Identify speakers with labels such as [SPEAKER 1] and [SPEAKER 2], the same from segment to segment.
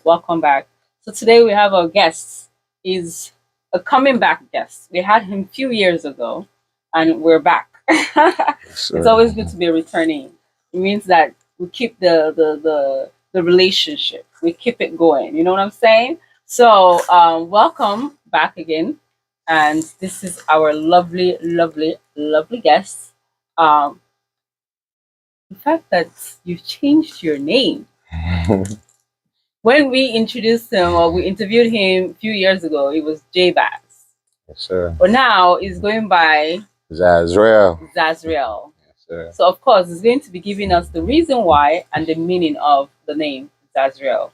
[SPEAKER 1] Welcome back. So today we have our guest. Is a coming back guest. We had him a few years ago, and we're back. It's
[SPEAKER 2] Sure.
[SPEAKER 1] always good to be returning. It means that we keep the relationship. We keep it going. You know what I'm saying? So welcome back again, and this is our lovely, lovely, lovely guest. Um, the fact that you've changed your name. When we introduced him or we interviewed him a few years ago, it was J-Bass.
[SPEAKER 2] Yes, sir.
[SPEAKER 1] But now he's going by
[SPEAKER 2] Zazri'el.
[SPEAKER 1] Zazri'el.
[SPEAKER 2] Yes, sir.
[SPEAKER 1] So of course he's going to be giving us the reason why and the meaning of the name Zazri'el.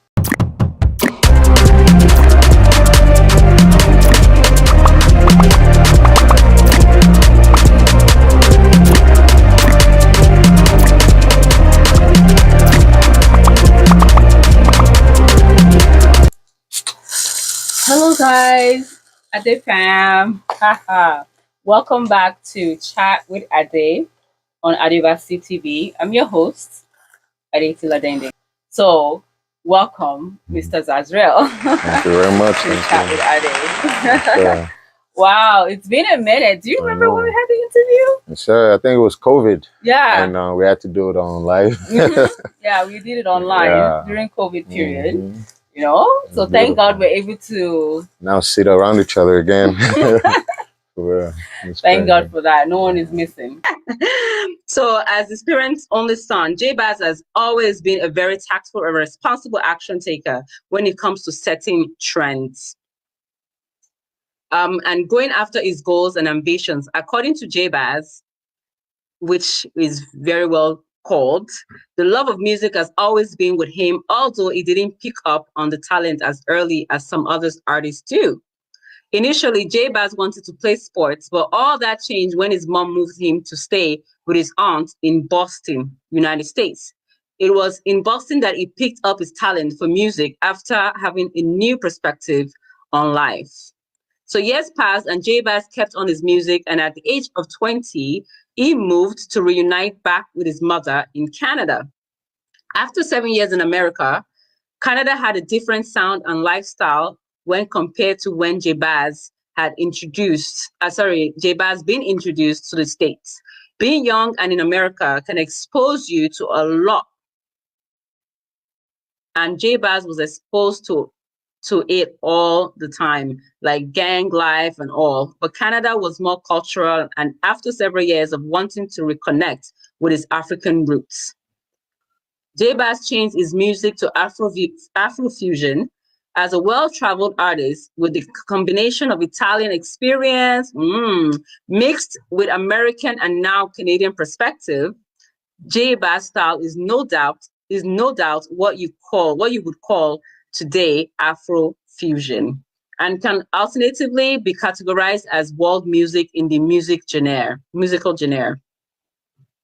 [SPEAKER 1] Hello guys, Ade fam. Haha. Welcome back to Chat with Ade on Adivasi TV. I'm your host, Ade Tiladende. So welcome, Mr. Zazriel,
[SPEAKER 2] Thank you very much.
[SPEAKER 1] to
[SPEAKER 2] Thank
[SPEAKER 1] Chat with
[SPEAKER 2] you.
[SPEAKER 1] Ade.
[SPEAKER 2] Yes, sir.
[SPEAKER 1] Wow, it's been a minute. Do you
[SPEAKER 2] I
[SPEAKER 1] remember when we
[SPEAKER 2] know.
[SPEAKER 1] had the interview?
[SPEAKER 2] Yes, sir. I think it was COVID,
[SPEAKER 1] Yeah.
[SPEAKER 2] and we had to do it on live.
[SPEAKER 1] Yeah, we did it online
[SPEAKER 2] Yeah.
[SPEAKER 1] during COVID period.
[SPEAKER 2] Mhm.
[SPEAKER 1] You know,
[SPEAKER 2] It
[SPEAKER 1] so
[SPEAKER 2] was
[SPEAKER 1] thank God
[SPEAKER 2] beautiful.
[SPEAKER 1] we're able to.
[SPEAKER 2] Now sit around each other again. For real. It's
[SPEAKER 1] Thank God
[SPEAKER 2] crazy.
[SPEAKER 1] for that. No one is missing. So, as his parents' only son, J-Baz has always been a very tactful and responsible action taker when it comes to setting trends. And going after his goals and ambitions. According to J-Baz, which is very well called, the love of music has always been with him, although he didn't pick up on the talent as early as some other artists do. Initially, J-Baz wanted to play sports, but all that changed when his mom moved him to stay with his aunt in Boston, United States. It was in Boston that he picked up his talent for music after having a new perspective on life. So years passed and J-Baz kept on his music, and at the age of 20, he moved to reunite back with his mother in Canada. After 7 years in America, Canada had a different sound and lifestyle when compared to when J-Baz been introduced to the States. Being young and in America can expose you to a lot. And J-Baz was exposed to it all the time, like gang life and all. But Canada was more cultural, and after several years of wanting to reconnect with his African roots, J-Baz changed his music to Afrofusion. As a well-traveled artist with the combination of Italian experience mixed with American and now Canadian perspective, J-Baz style is no doubt what you would call today Afrofusion, and can alternatively be categorized as world music in the musical genre.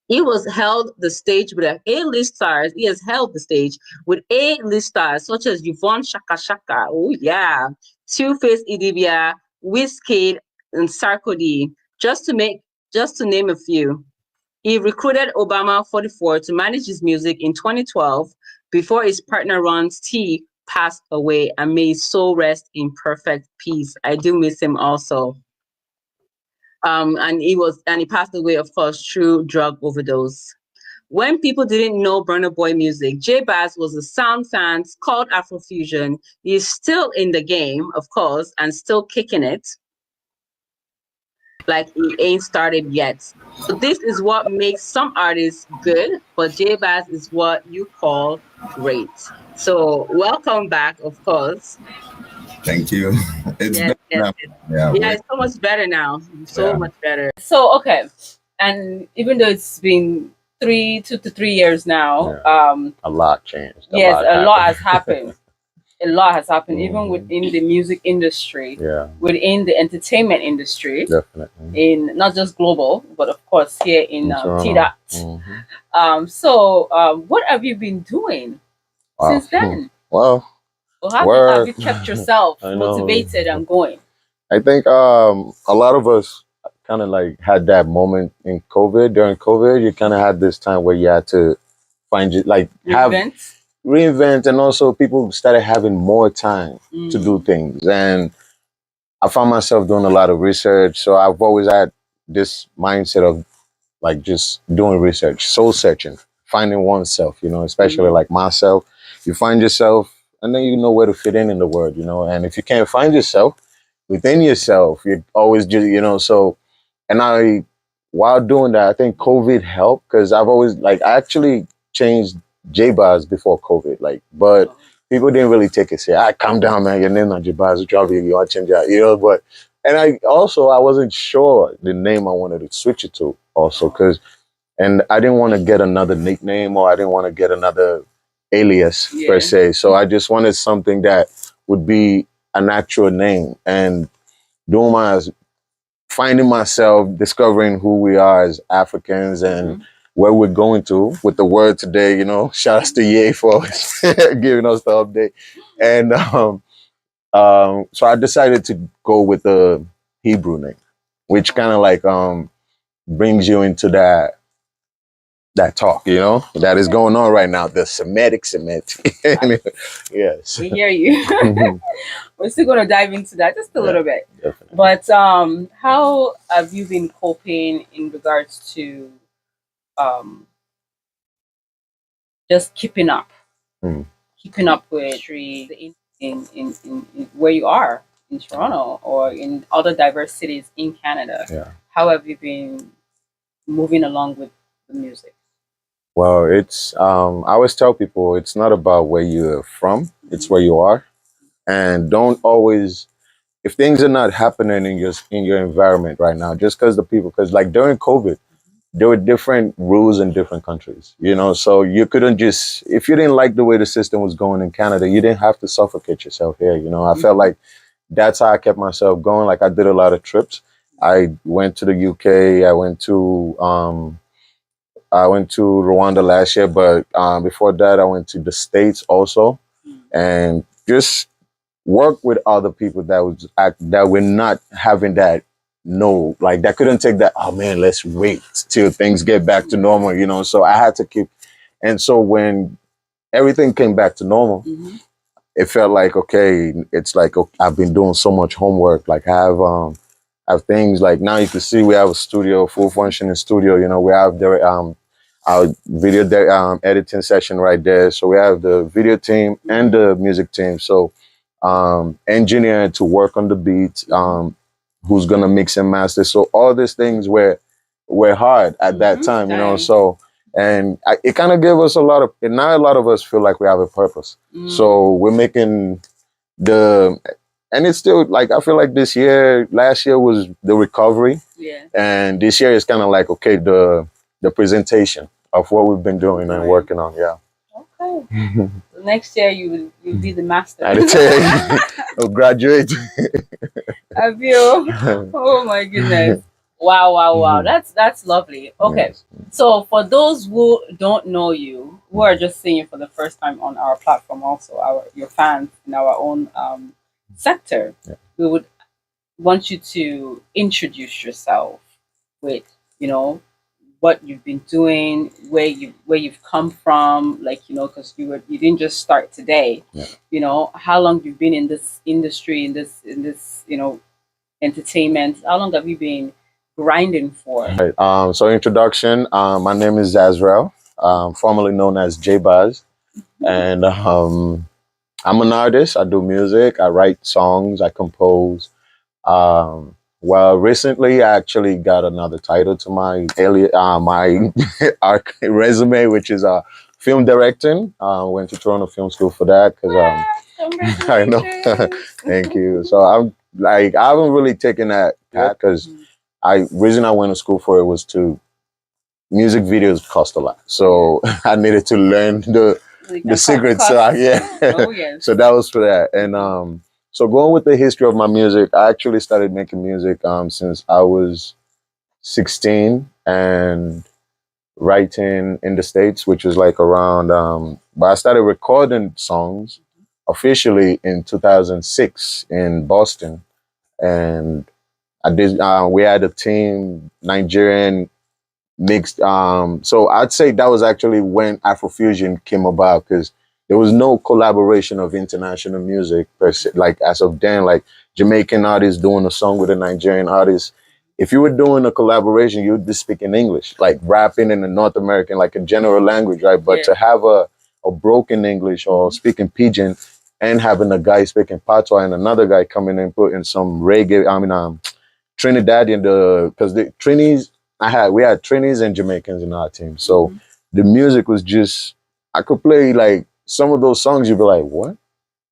[SPEAKER 1] He was held the stage with A-list stars. He has held the stage with A-list stars such as Yvonne Shaka Shaka, oh yeah, Two-Face Idibia, Wizkid, and Sarkodie, just to name a few. He recruited Obama 44 to manage his music in 2012 before his partner Ron T passed away, and may his soul rest in perfect peace. I do miss him also. And he passed away, of course, through drug overdose. When people didn't know Burna Boy music, J-Baz was a sound fans called Afrofusion. He's still in the game, of course, and still kicking it like he ain't started yet. So this is what makes some artists good, but J-Baz is what you call great. So welcome back, of course.
[SPEAKER 3] Thank you. It's
[SPEAKER 1] Yes,
[SPEAKER 3] better
[SPEAKER 1] yes,
[SPEAKER 3] now.
[SPEAKER 1] yes.
[SPEAKER 3] Yeah,
[SPEAKER 1] Yeah, it's so much better now. So
[SPEAKER 3] Yeah.
[SPEAKER 1] much better. So okay, and even though it's been 2 to 3 years now,
[SPEAKER 2] Yeah. A lot changed.
[SPEAKER 1] yes, a lot has
[SPEAKER 2] happened.
[SPEAKER 1] happened. A lot has happened, even
[SPEAKER 2] Mhm.
[SPEAKER 1] within the music industry,
[SPEAKER 2] Yeah,
[SPEAKER 1] within the entertainment industry,
[SPEAKER 2] definitely.
[SPEAKER 1] in not just global, but of course here in
[SPEAKER 2] In Toronto.
[SPEAKER 1] TDOT. What have you been doing
[SPEAKER 2] Wow.
[SPEAKER 1] since then?
[SPEAKER 2] Well,
[SPEAKER 1] Or have
[SPEAKER 2] work.
[SPEAKER 1] you kept yourself
[SPEAKER 2] I know.
[SPEAKER 1] motivated and going?
[SPEAKER 2] I think a lot of us kind of like had that moment in COVID. During COVID, you kind of had this time where you had to find you like have
[SPEAKER 1] Reinvent?
[SPEAKER 2] reinvent, and also people started having more time to do things. And I found myself doing a lot of research. So I've always had this mindset of like just doing research, soul searching, finding oneself, especially like myself. You find yourself and then you know where to fit in the world, and if you can't find yourself within yourself, you always just, so, and while doing that, I think COVID helped because I've always, like, I actually changed JBAZ before COVID, like, but people didn't really take it. Say, calm down, man, your name not JBAZ, you want to change that, but, and I wasn't sure the name I wanted to switch it to also because, and I didn't want to get another nickname or I didn't want to get another alias per se. So I just wanted something that would be an actual name and doing my finding myself, discovering who we are as Africans and where we're going to with the word today, shout out to Ye for giving us the update. And so I decided to go with the Hebrew name, which kind of like brings you into that talk, that is going on right now, the Semitic. Yes.
[SPEAKER 1] We hear you. We're still going to dive into that just a little bit.
[SPEAKER 2] Definitely.
[SPEAKER 1] But how have you been coping in regards to just keeping up with in where you are in Toronto or in other diverse cities in Canada?
[SPEAKER 2] Yeah.
[SPEAKER 1] How have you been moving along with the music?
[SPEAKER 2] Well, it's I always tell people it's not about where you're from, it's where you are. And don't always, if things are not happening in your environment right now, just because like during COVID, there were different rules in different countries, so you couldn't just, if you didn't like the way the system was going in Canada, you didn't have to suffocate yourself here. I felt like that's how I kept myself going. Like I did a lot of trips. I went to the UK. I went to Rwanda last year, but before that, I went to the States also, and just work with other people that were not having that, no, like that couldn't take that. Oh man, let's wait till things get back to normal, So I had to keep, and so when everything came back to normal, it felt like okay, it's like okay, I've been doing so much homework, like have things like now you can see we have a studio, full functioning studio. We have our video editing session right there. So we have the video team and the music team. So engineer to work on the beat, who's gonna mix and master. So all these things were hard at that time, So it kind of gave us now a lot of us feel like we have a purpose. So we're making and it's still like, I feel like last year was the recovery.
[SPEAKER 1] Yeah.
[SPEAKER 2] And this year is kind of like, okay, the presentation of what we've been doing and working on. Yeah.
[SPEAKER 1] Okay. So next year you will be the master.
[SPEAKER 2] I'll graduate.
[SPEAKER 1] I feel. Oh my goodness. Wow. That's lovely. Okay.
[SPEAKER 2] Yes.
[SPEAKER 1] So for those who don't know you, who are just seeing you for the first time on our platform, also your fans in our own sector, we would want you to introduce yourself with, what you've been doing, where you've come from, like, because you didn't just start today. How long you've been in this industry, in this entertainment. How long have you been grinding for?
[SPEAKER 2] Right. So introduction. My name is Zazri'el, formerly known as JBAZ, and I'm an artist. I do music. I write songs. I compose. Well, recently I actually got another title to my my resume, which is film directing. Went to Toronto Film School for that because I know. Thank you. So I haven't really taken that path because reason I went to school for it was to music videos cost a lot, so I needed to learn the secrets. So
[SPEAKER 1] Oh, yes.
[SPEAKER 2] So that was for that, and so going with the history of my music, I actually started making music since I was 16 and writing in the States, which was like around. But I started recording songs officially in 2006 in Boston, and I did. We had a team, Nigerian mixed. So I'd say that was actually when Afrofusion came about because there was no collaboration of international music per se. Like as of then, like Jamaican artists doing a song with a Nigerian artist. If you were doing a collaboration, you'd be speaking English, like rapping in the North American, like a general language, right? But to have a broken English or speaking pidgin and having a guy speaking patois and another guy coming and putting some reggae, I mean, Trinidadian, because the Trinis, we had Trinis and Jamaicans in our team. So the music was just, I could play like some of those songs, you'd be like, what?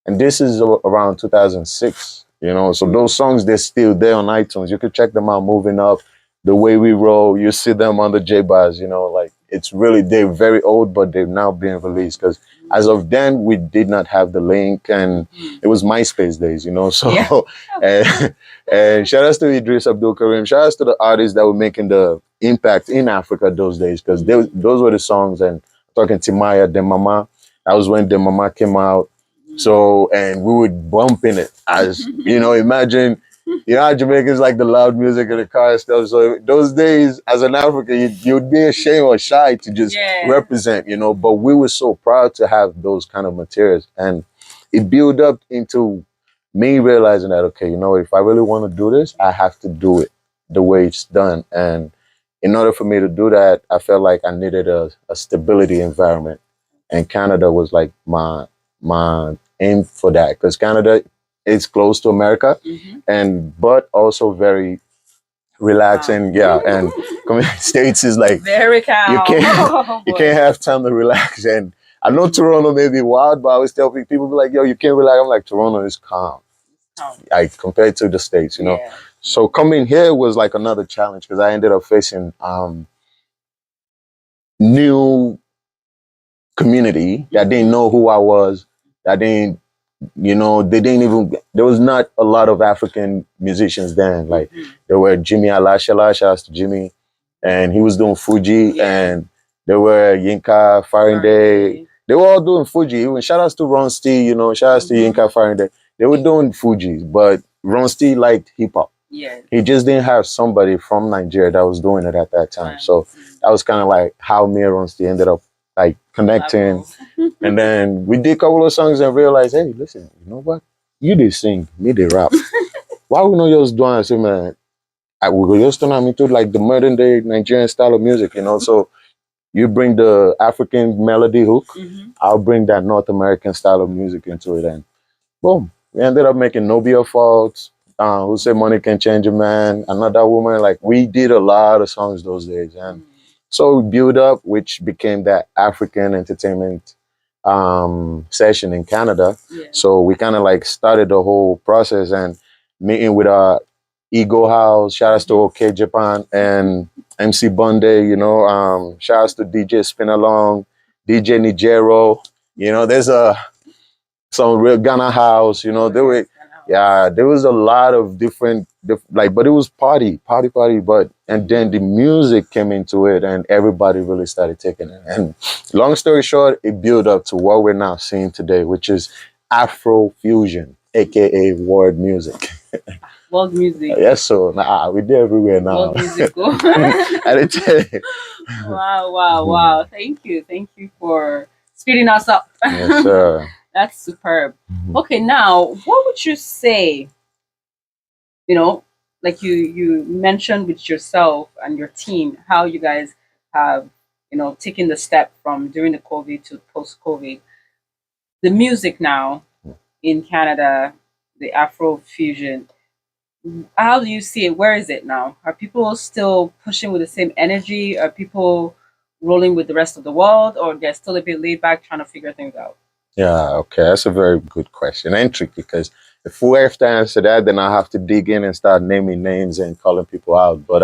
[SPEAKER 2] And this is around 2006, you know? So those songs, they're still there on iTunes. You could check them out, Moving Up, The Way We Roll. You see them on the BAZ, you know, like it's really, they're very old, but they've now been released because as of then, we did not have the link and it was MySpace days, you know? So, and shout outs to Idris Abdul Karim, shout outs to the artists that were making the impact in Africa those days because those were the songs. And talking Timaya, Demama, that was when Demama came out. So, and we would bump in it as, you know, imagine, you know, how Jamaicans like the loud music in the car and stuff. So those days, as an African, you'd be ashamed or shy to just represent, you know, but we were so proud to have those kind of materials. And it built up into me realizing that, okay, you know, if I really want to do this, I have to do it the way it's done. And in order for me to do that, I felt like I needed a stability environment. And Canada was like my aim for that because Canada is close to America and but also very relaxed and and States is like
[SPEAKER 1] very calm.
[SPEAKER 2] You can't have time to relax. And I know Toronto may be wild, but I always tell people be like, yo, you can't relax. I'm like, Toronto is calm. Like compared to the States, you know. So coming here was like another challenge because I ended up facing new community that didn't know who I was, that didn't, you know, they didn't even, there was not a lot of African musicians then. Like there were Jimmy Alashala, shout out to Jimmy, and he was doing Fuji, and there were Yinka Farinde. They were all doing Fuji. Even shout outs to Ron Stee, you know, shout outs to Yinka Farinde. They were doing Fuji, but Ron Stee liked hip hop. He just didn't have somebody from Nigeria that was doing it at that time. So that was kind of like how me and Ron Stee ended up like connecting. And then we did a couple of songs and realized, hey, listen, you know what? You did sing, me did rap. Why we not just doing it? Man, we just turn into like the modern day Nigerian style of music, you know? So you bring the African melody hook, I'll bring that North American style of music into it. And boom, we ended up making No Be Your Fault, Who Said Money Can Change a Man, Another Woman. Like we did a lot of songs those days. And so we built up, which became that African entertainment session in Canada. So we kind of like started the whole process and meeting with our Ego House, shout outs to OK Japan and MC Bunde, you know, shout outs to DJ Spin Along, DJ Nigero, you know, there's some real Ghana House, you know, there was a lot of different, like, but it was party, but, and then the music came into it and everybody really started taking it. And long story short, it built up to what we're now seeing today, which is Afro fusion, AKA world music.
[SPEAKER 1] World music.
[SPEAKER 2] Yes, so we're there everywhere now.
[SPEAKER 1] World music. Wow. Thank you for speeding us up.
[SPEAKER 2] Yes, sir.
[SPEAKER 1] That's superb. Okay, now what would you say? You know, like you mentioned with yourself and your team, how you guys have, you know, taken the step from during the COVID to post-COVID. The music now in Canada, the Afro fusion. How do you see it? Where is it now? Are people still pushing with the same energy? Are people rolling with the rest of the world, or they're still a bit laid back trying to figure things out?
[SPEAKER 2] Yeah, okay, that's a very good question and tricky because if we have to answer that, then I have to dig in and start naming names and calling people out. But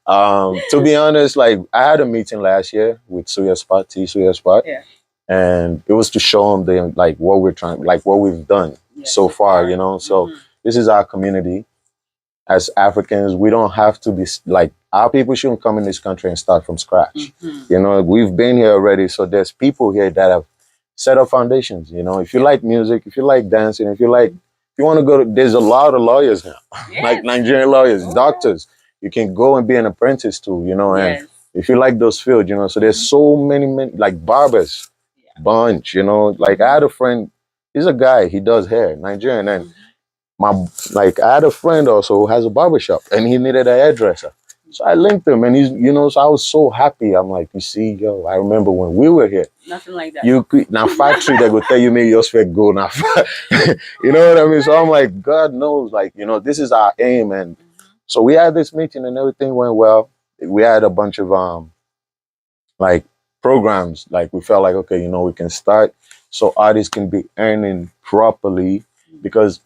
[SPEAKER 2] to be honest, like I had a meeting last year with Suya Spot, and it was to show them like what we're trying, like what we've done so far, you know. So this is our community. As Africans, we don't have to be like, our people shouldn't come in this country and start from scratch. You know, we've been here already, so there's people here that have set up foundations. You know, if you like music, if you like dancing, if you want to go to, there's a lot of lawyers now, like Nigerian lawyers, doctors. You can go and be an apprentice to, you know, and if you like those fields, you know, so there's so many like barbers. bunch, you know. Like I had a friend, he's a guy, he does hair, Nigerian, and my like I had a friend also who has a barbershop and he needed a hairdresser. So I linked him and he's so I was so happy. I'm like, you see, yo, I remember when we were here.
[SPEAKER 1] Nothing like that.
[SPEAKER 2] You could now factory that will tell you maybe your spec go now. You know what I mean? So I'm like, God knows, like, this is our aim. And so we had this meeting and everything went well. We had a bunch of like programs, like we felt like, okay, we can start so artists can be earning properly because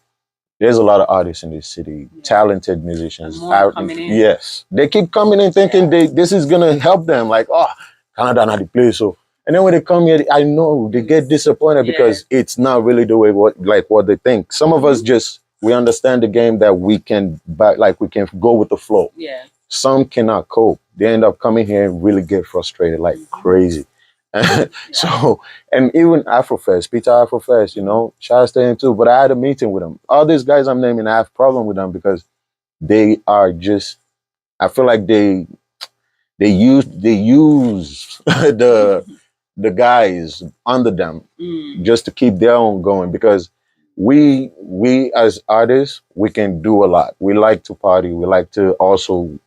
[SPEAKER 2] there's a lot of artists in this city, talented musicians. Yes, they keep coming in thinking this is gonna help them. Like, oh, Canada not the place. So, and then when they come here, I know they get disappointed because it's not really the way what they think. Some of us we understand the game that we can, we can go with the flow.
[SPEAKER 1] Yeah.
[SPEAKER 2] Some cannot cope. They end up coming here and really get frustrated like crazy. So, and even Afrofest, Peter Afrofest, shout to him too. But I had a meeting with him. All these guys I'm naming, I have problem with them because they are just. I feel like they use the guys under them just to keep their own going because we as artists we can do a lot. We like to party. We like to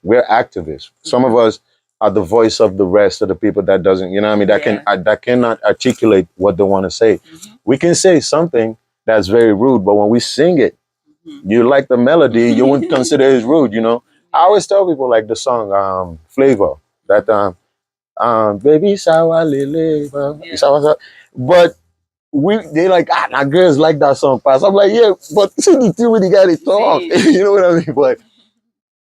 [SPEAKER 2] we're activists. Some of us are the voice of the rest of the people that doesn't, that cannot articulate what they want to say. We can say something that's very rude, but when we sing it, you like the melody, you wouldn't consider it rude, I always tell people like the song Flavor, that baby sour lele, but they like now girls like that song pass. I'm like, yeah, but see the thing when you got it talk, you know what I mean? But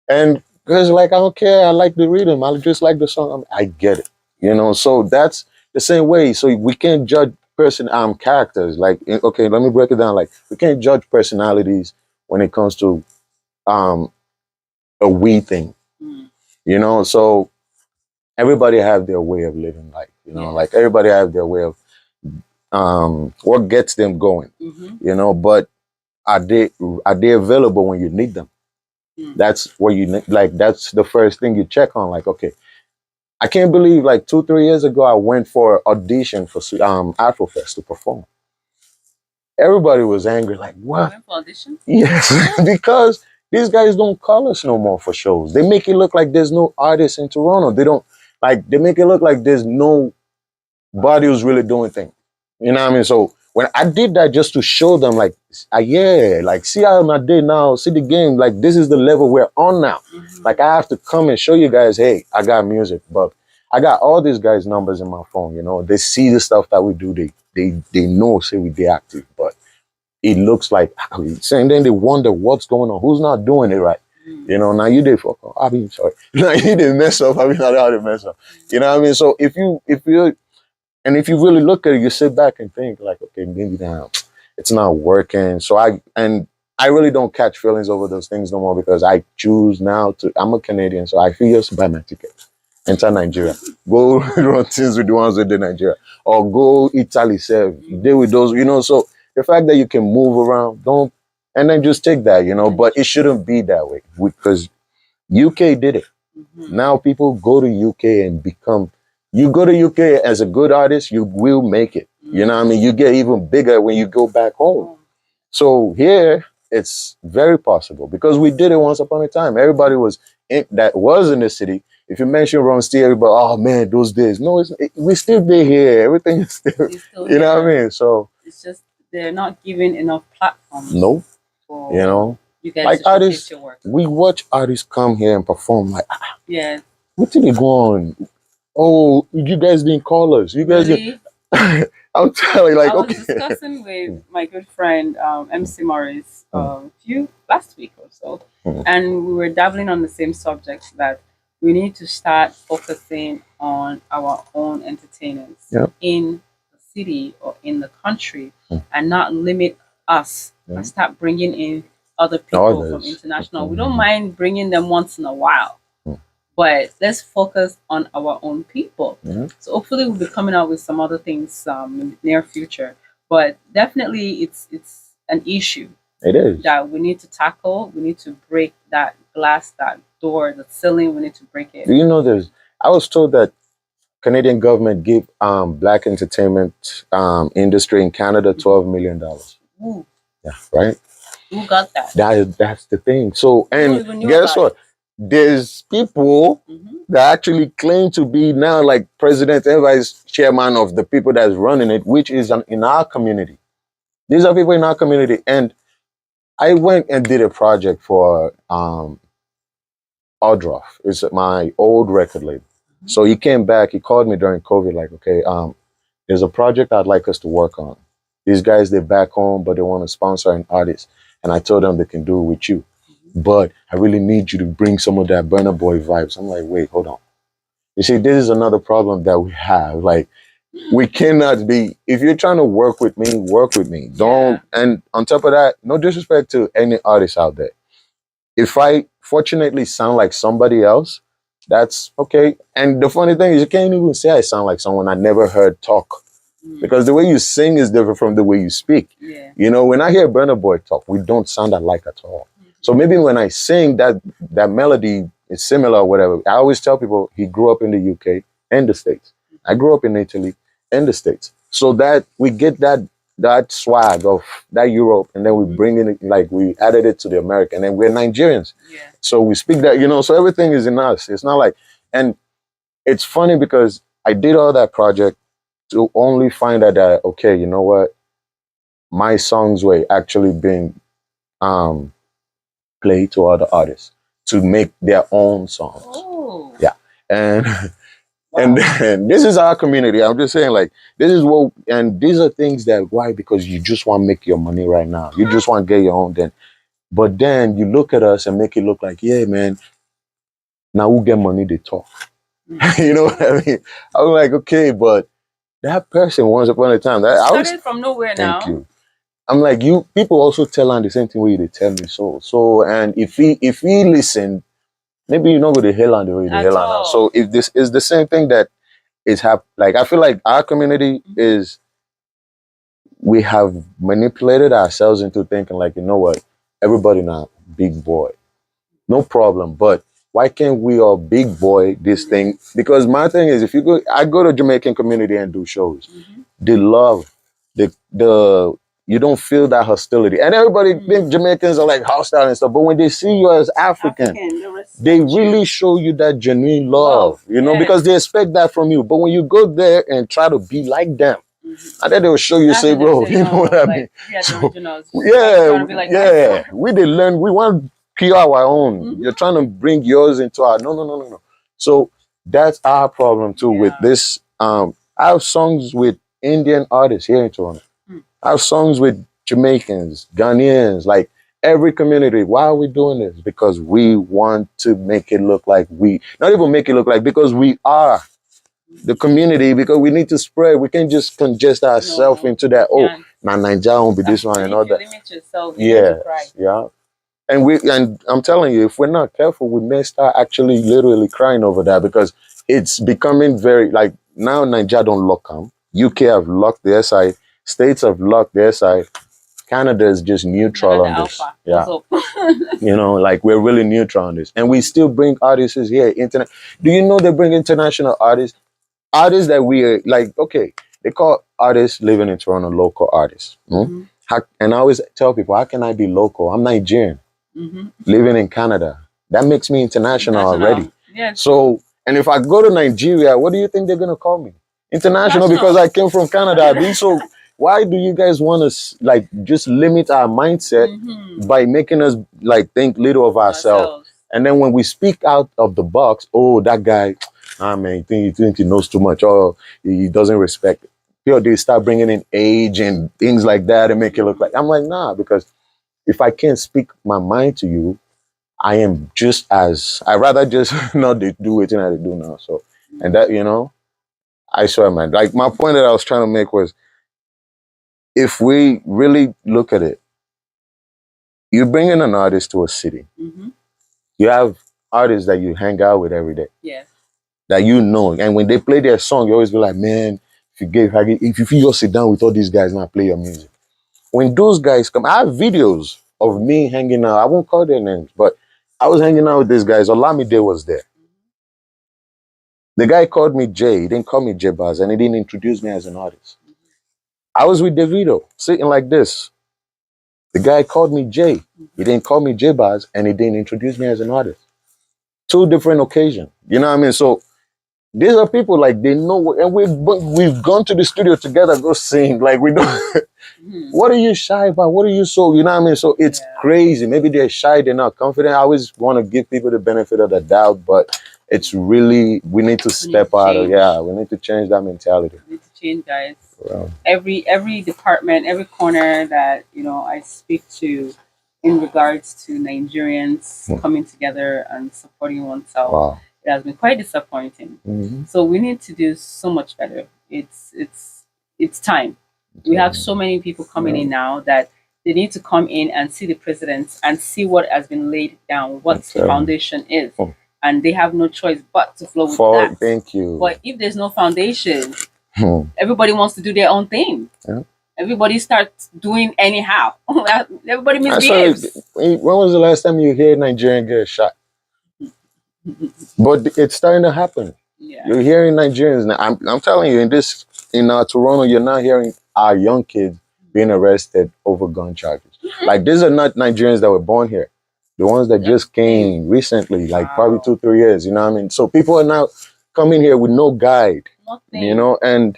[SPEAKER 2] and girls are like, I don't care, I like the rhythm, I just like the song. I get it, so that's the same way. So we can't judge characters. Like, okay, let me break it down. Like, we can't judge personalities when it comes to a we thing, so everybody have their way of living life, like everybody have their way of what gets them going, but are they available when you need them? That's what that's the first thing you check on. Like, okay, I can't believe like 2-3 years ago I went for audition for Afrofest to perform. Everybody was angry, like, what?
[SPEAKER 1] You went for audition?
[SPEAKER 2] Yes, because these guys don't call us no more for shows. They make it look like there's no artists in Toronto. They don't they make it look like there's no body who's really doing things. You know what I mean? So when I did that just to show them, like, like, see how I did now, see the game, like, this is the level we're on now. Like, I have to come and show you guys, hey, I got music, but I got all these guys' numbers in my phone, They see the stuff that we do, they know, say we be active, but it looks like, and then they wonder what's going on, who's not doing it right. Now you did fuck up. I mean, sorry. Now you did mess up. I mean, not how to mess up. You know what I mean? So if you really look at it, you sit back and think like, okay, maybe now it's not working. So I really don't catch feelings over those things no more because I choose now I'm a Canadian, so I feel just buy my ticket, enter Nigeria, go run things with the ones with the Nigeria, or go Italy, deal with those, so the fact that you can move around, and then just take that, but it shouldn't be that way because UK did it. Now people go to UK and you go to UK as a good artist, you will make it. You know what I mean? You get even bigger when you go back home. So here, it's very possible because we did it once upon a time. Everybody that was in the city. If you mention Ron Steele, everybody, oh man, those days. No, we still be here. Everything is still, you know what I mean? So
[SPEAKER 1] it's just they're not giving enough platforms.
[SPEAKER 2] No,
[SPEAKER 1] you guys
[SPEAKER 2] like artists, we watch artists come here and perform. Like, what did they go on? Oh, you guys didn't call us. You guys
[SPEAKER 1] really?
[SPEAKER 2] I'm telling you, like,
[SPEAKER 1] I was discussing with my good friend MC Morris last week or so, and we were dabbling on the same subject that we need to start focusing on our own entertainers in the city or in the country, and not limit us and start bringing in other people from international. We don't mind bringing them once in a while. But let's focus on our own people. So hopefully we'll be coming out with some other things in the near future. But definitely it's an issue.
[SPEAKER 2] It is.
[SPEAKER 1] That we need to tackle. We need to break that glass, that door, the ceiling. We need to break it.
[SPEAKER 2] Do you know I was told that Canadian government gave black entertainment industry in Canada $12 million.
[SPEAKER 1] Ooh,
[SPEAKER 2] Yeah, right.
[SPEAKER 1] who got that?
[SPEAKER 2] That's the thing. So,
[SPEAKER 1] I don't
[SPEAKER 2] and
[SPEAKER 1] even know
[SPEAKER 2] guess
[SPEAKER 1] about
[SPEAKER 2] what? There's people that actually claim to be now like president and vice chairman of the people that's running it, which is in our community. These are people in our community, and I went and did a project for Audroff. It's my old record label. So he came back. He called me during COVID, like, okay, there's a project I'd like us to work on. These guys, they're back home, but they want to sponsor an artist. And I told them they can do it with you. But I really need you to bring some of that Burna Boy vibes. I'm like, wait, hold on. You see, this is another problem that we have. Like, we cannot be, if you're trying to work with me, work with me. Don't, and on top of that, no disrespect to any artist out there. If I fortunately sound like somebody else, that's okay. And the funny thing is, you can't even say I sound like someone I never heard talk. Because the way you sing is different from the way you speak.
[SPEAKER 1] Yeah.
[SPEAKER 2] You know, when I hear Burna Boy talk, we don't sound alike at all. So maybe when I sing, that melody is similar or whatever. I always tell people he grew up in the UK and the States. I grew up in Italy and the States. So that we get that swag of that Europe, and then we bring in it, like we added it to the American, and we're Nigerians.
[SPEAKER 1] Yeah.
[SPEAKER 2] So we speak that, you know, so everything is in us. It's not like, and it's funny because I did all that project to only find out that, okay, you know what, my songs were actually being played to other artists to make their own songs.
[SPEAKER 1] Oh.
[SPEAKER 2] Yeah. And
[SPEAKER 1] Wow.
[SPEAKER 2] and then, this is our community. I'm just saying, like, this is what, and these are things that, why? Because you just want to make your money right now. You just want to get your own then. But then you look at us and make it look like, yeah, man, now who get money, they talk. You know what I mean? I was like, okay, but that person once upon a time, that I was
[SPEAKER 1] Started from nowhere now.
[SPEAKER 2] thank you. I'm like, you people also tell on the same thing way they tell me so. So, and if he listen, maybe you know what the hell on the way the
[SPEAKER 1] At
[SPEAKER 2] hell on now.
[SPEAKER 1] all.
[SPEAKER 2] So if this is the same thing that is like, I feel like our community is, we have manipulated ourselves into thinking like, you know what, everybody now big boy, no problem. But why can't we all big boy this thing? Because my thing is, if you go, I go to Jamaican community and do shows. They love the you don't feel that hostility, and everybody think Jamaicans are like hostile and stuff. But when they see you as African, they really show you that genuine love, you know, because they expect that from you. But when you go there and try to be like them, and then they will show you, say, bro, you know what I mean? So, yeah, we did learn, we want to kill our own. You're trying to bring yours into our, no. So that's our problem too with this. I have songs with Indian artists here in Toronto. I have songs with Jamaicans, Ghanaians, like every community. Why are we doing this? Because we want to make it look like not even make it look like, because we are the community, because we need to spread. We can't just congest ourselves into that, now Nigeria won't be this one and all that.
[SPEAKER 1] Limit yourself,
[SPEAKER 2] Yeah. And I'm telling you, if we're not careful, we may start actually literally crying over that, because it's becoming very, like, now Nigeria don't lock them. UK have locked their side. States have locked their side. Canada is just neutral on this. Yeah. You know, like, we're really neutral on this. And we still bring artists here. Do you know they bring international artists? Artists that we are like, okay, they call artists living in Toronto local artists. And I always tell people, how can I be local? I'm Nigerian, living in Canada. That makes me international already.
[SPEAKER 1] Yeah.
[SPEAKER 2] So, and if I go to Nigeria, what do you think they're going to call me? International, because I came from Canada. So why do you guys want to like just limit our mindset by making us like think little of ourselves? And then when we speak out of the box, oh, that guy, man, you think he knows too much, or he doesn't respect it. People, they start bringing in age and things like that and make it look like, I'm like, nah, because if I can't speak my mind to you, I am just as, I rather just not do it than I do now. So, and that, you know, I swear, man, like, my point that I was trying to make was, if we really look at it, you bring in an artist to a city, you have artists that you hang out with every day.
[SPEAKER 1] Yes.
[SPEAKER 2] That you know, and when they play their song, you always be like, man, if you just sit down with all these guys and play your music. When those guys come, I have videos of me hanging out. I won't call their names, but I was hanging out with these guys. Olamide was there. The guy called me Jay. He didn't call me J-Baz, and he didn't introduce me as an artist. I was with Davido, sitting like this. The guy called me Jay. He didn't call me J-Baz, and he didn't introduce me as an artist. Two different occasions. You know what I mean? So these are people like they know, and we've gone to the studio together, go sing. Like we don't. What are you shy about? What are you so? You know what I mean? So it's crazy. Maybe they're shy, they're not confident. I always want to give people the benefit of the doubt, but it's really we need to step out of we need to change that mentality.
[SPEAKER 1] We need to change, guys. Wow. Every department, every corner that I speak to in regards to Nigerians coming together and supporting oneself. Wow. It has been quite disappointing. So we need to do so much better. It's time. We have so many people coming in now that they need to come in and see the president and see what has been laid down, what the foundation is. And they have no choice but to flow with that.
[SPEAKER 2] Thank you.
[SPEAKER 1] But if there's no foundation, everybody wants to do their own thing. Yeah. Everybody starts doing anyhow. Everybody misbehaves.
[SPEAKER 2] When was the last time you hear Nigerian get shot? But it's starting to happen. Yeah. You're hearing Nigerians now. I'm telling you, in Toronto, you're not hearing our young kids being arrested over gun charges. Like these are not Nigerians that were born here. The ones that just came recently, like probably 2-3 years, you know what I mean? So people are now coming here with no guide, and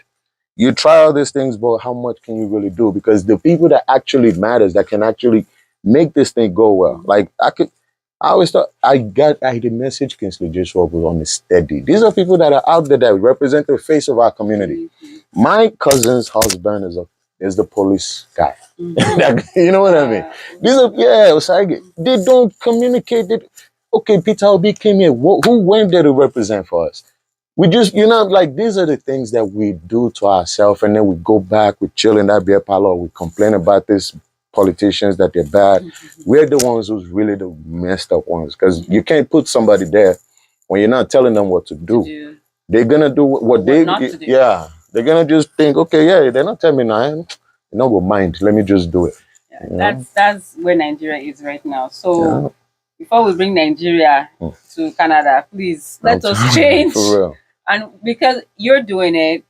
[SPEAKER 2] you try all these things, but how much can you really do? Because the people that actually matters, that can actually make this thing go well. Like I always thought the message Kingsley Joshua was on the steady. These are people that are out there that represent the face of our community. My cousin's husband is the police guy. You know what I mean? These are they don't communicate. Okay, Peter Obi came here. Who went there to represent for us? We just, like these are the things that we do to ourselves, and then we go back, we chill in that beer parlor, we complain about these politicians that they're bad. We're the ones who's really the messed up ones, because you can't put somebody there when you're not telling them what to do. They're gonna do what they not to do. Yeah. They're gonna just think, okay, they're not telling me now. No go mind. Let me just do it.
[SPEAKER 1] Yeah, that's where Nigeria is right now. So before we bring Nigeria to Canada, please let us change.
[SPEAKER 2] For real.
[SPEAKER 1] And because you're doing it,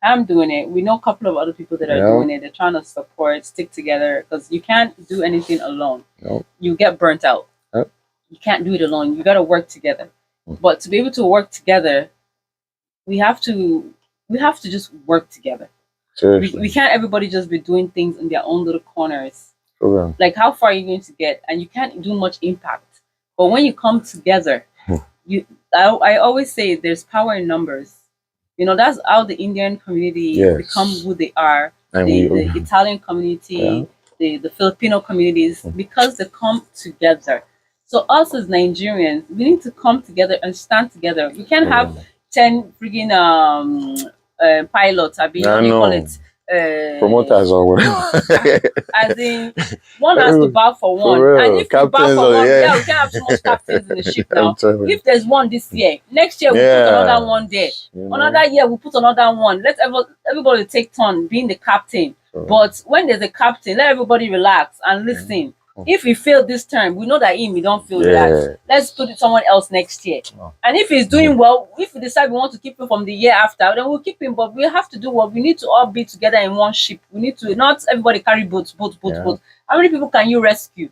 [SPEAKER 1] I'm doing it. We know a couple of other people that are doing it. They're trying to support, stick together, because you can't do anything alone. You get burnt out. You can't do it alone. You got to work together. But to be able to work together, we have to just work together. We can't everybody just be doing things in their own little corners. Like how far are you going to get? And you can't do much impact. But when you come together, I always say there's power in numbers. That's how the Indian community become who they are. The Italian community, the Filipino communities, because they come together. So us as Nigerians, we need to come together and stand together. We can't have 10 freaking pilots, you call it
[SPEAKER 2] promoters or whatever.
[SPEAKER 1] As in, one has to bow for one. And if you bow for one, we can't have so much captains in the ship now. If there's one this year, next year we'll put another one there. Another year we'll put another one. Let everybody take turn being the captain. But when there's a captain, let everybody relax and listen. If he failed this term, we know that we don't feel that. Let's put it someone else next year. And if he's doing well, if we decide we want to keep him from the year after, then we'll keep him. But we have to do what we need to all be together in one ship. We need to not everybody carry boats. How many people can you rescue?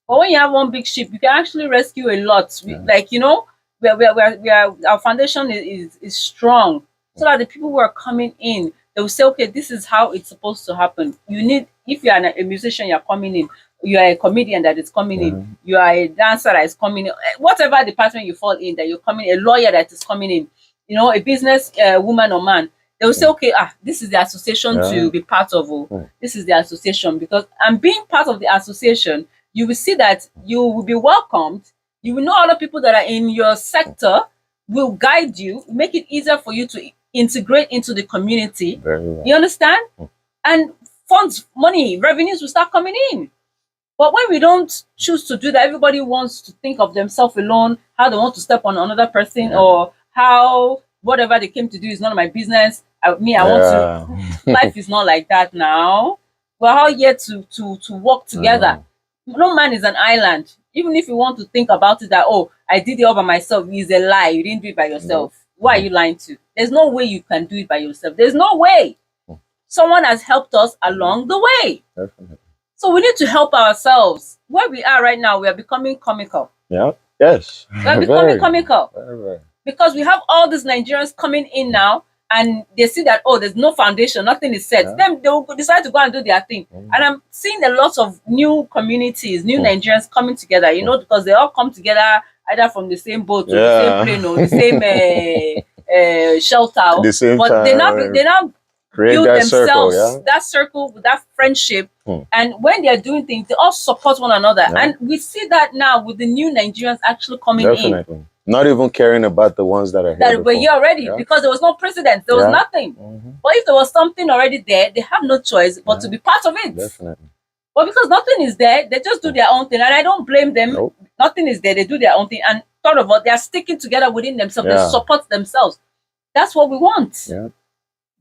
[SPEAKER 1] But when you have one big ship, you can actually rescue a lot. We are our foundation is strong, so that the people who are coming in, they will say, okay, this is how it's supposed to happen. If you are a musician, you're coming in. You are a comedian that is coming in. You are a dancer that is coming in. Whatever department you fall in, that you're coming in. A lawyer that is coming in. A business woman or man. They will say, okay, this is the association to be part of. This is the association. And being part of the association, you will see that you will be welcomed. You will know other people that are in your sector will guide you, make it easier for you to integrate into the community. You understand? And funds, money, revenues will start coming in. But when we don't choose to do that, everybody wants to think of themselves alone, how they want to step on another person, or how whatever they came to do is none of my business. I want to. Life is not like that now. We're all here to work together. No man is an island. Even if you want to think about it that, I did it all by myself, it's a lie. You didn't do it by yourself. Why are you lying to? There's no way you can do it by yourself. There's no way. Someone has helped us along the way.
[SPEAKER 2] Definitely.
[SPEAKER 1] So we need to help ourselves. Where we are right now, we are becoming comical.
[SPEAKER 2] Yeah. Yes.
[SPEAKER 1] We are becoming comical.
[SPEAKER 2] Very.
[SPEAKER 1] Because we have all these Nigerians coming in now, and they see that, oh, there's no foundation, nothing is set.
[SPEAKER 2] Yeah.
[SPEAKER 1] Then they will decide to go and do their thing. And I'm seeing a lot of new communities, new Nigerians coming together, you know, because they all come together either from the same boat or the same plane or the same shelter.
[SPEAKER 2] The same
[SPEAKER 1] but
[SPEAKER 2] time,
[SPEAKER 1] they now build
[SPEAKER 2] that
[SPEAKER 1] themselves,
[SPEAKER 2] circle,
[SPEAKER 1] that circle with that friendship. And when they're doing things, they all support one another.
[SPEAKER 2] Yeah.
[SPEAKER 1] And we see that now with the new Nigerians actually coming in.
[SPEAKER 2] Not even caring about the ones that are here.
[SPEAKER 1] That were here already, because there was no precedent, there was nothing. But if there was something already there, they have no choice but to be part of it.
[SPEAKER 2] Definitely.
[SPEAKER 1] But because nothing is there, they just do their own thing. And I don't blame them.
[SPEAKER 2] Nope.
[SPEAKER 1] Nothing is there, they do their own thing. And thought of what they are sticking together within themselves, they support themselves. That's what we want.
[SPEAKER 2] Yeah.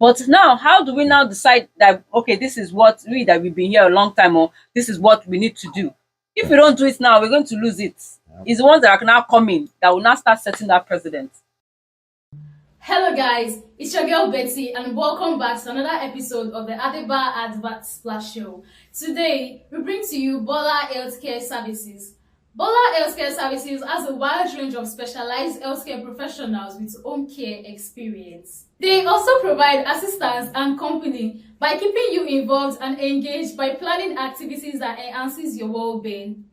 [SPEAKER 1] But now, how do we now decide that, okay, this is what that we've been here a long time, or this is what we need to do? If we don't do it now, we're going to lose it. It's the ones that are now coming that will now start setting that precedent.
[SPEAKER 4] Hello guys, it's your girl Betty and welcome back to another episode of the Adeba Advert Splash Show. Today, we bring to you Bola Healthcare Services. Bola Healthcare Services has a wide range of specialized healthcare professionals with home care experience. They also provide assistance and company by keeping you involved and engaged by planning activities that enhances your well-being.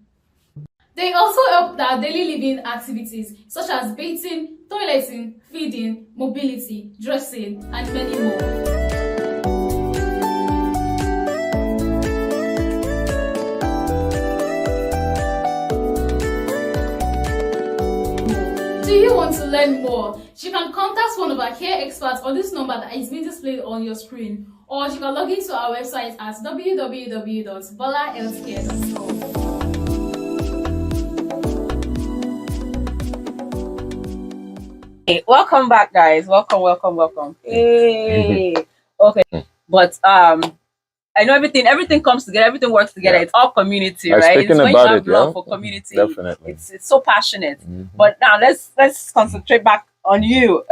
[SPEAKER 4] They also help with our daily living activities such as bathing, toileting, feeding, mobility, dressing, and many more. Do you want to learn more? You can contact one of our care experts on this number that is being displayed on your screen, or you can log into our website at www.bolahealthcare.com.
[SPEAKER 1] Hey, welcome back, guys. Welcome. Hey. Okay. But I know everything comes together, everything works together. It's all community, right? It's when you have love for community.
[SPEAKER 2] Definitely.
[SPEAKER 1] It's so passionate. But now let's concentrate back on you.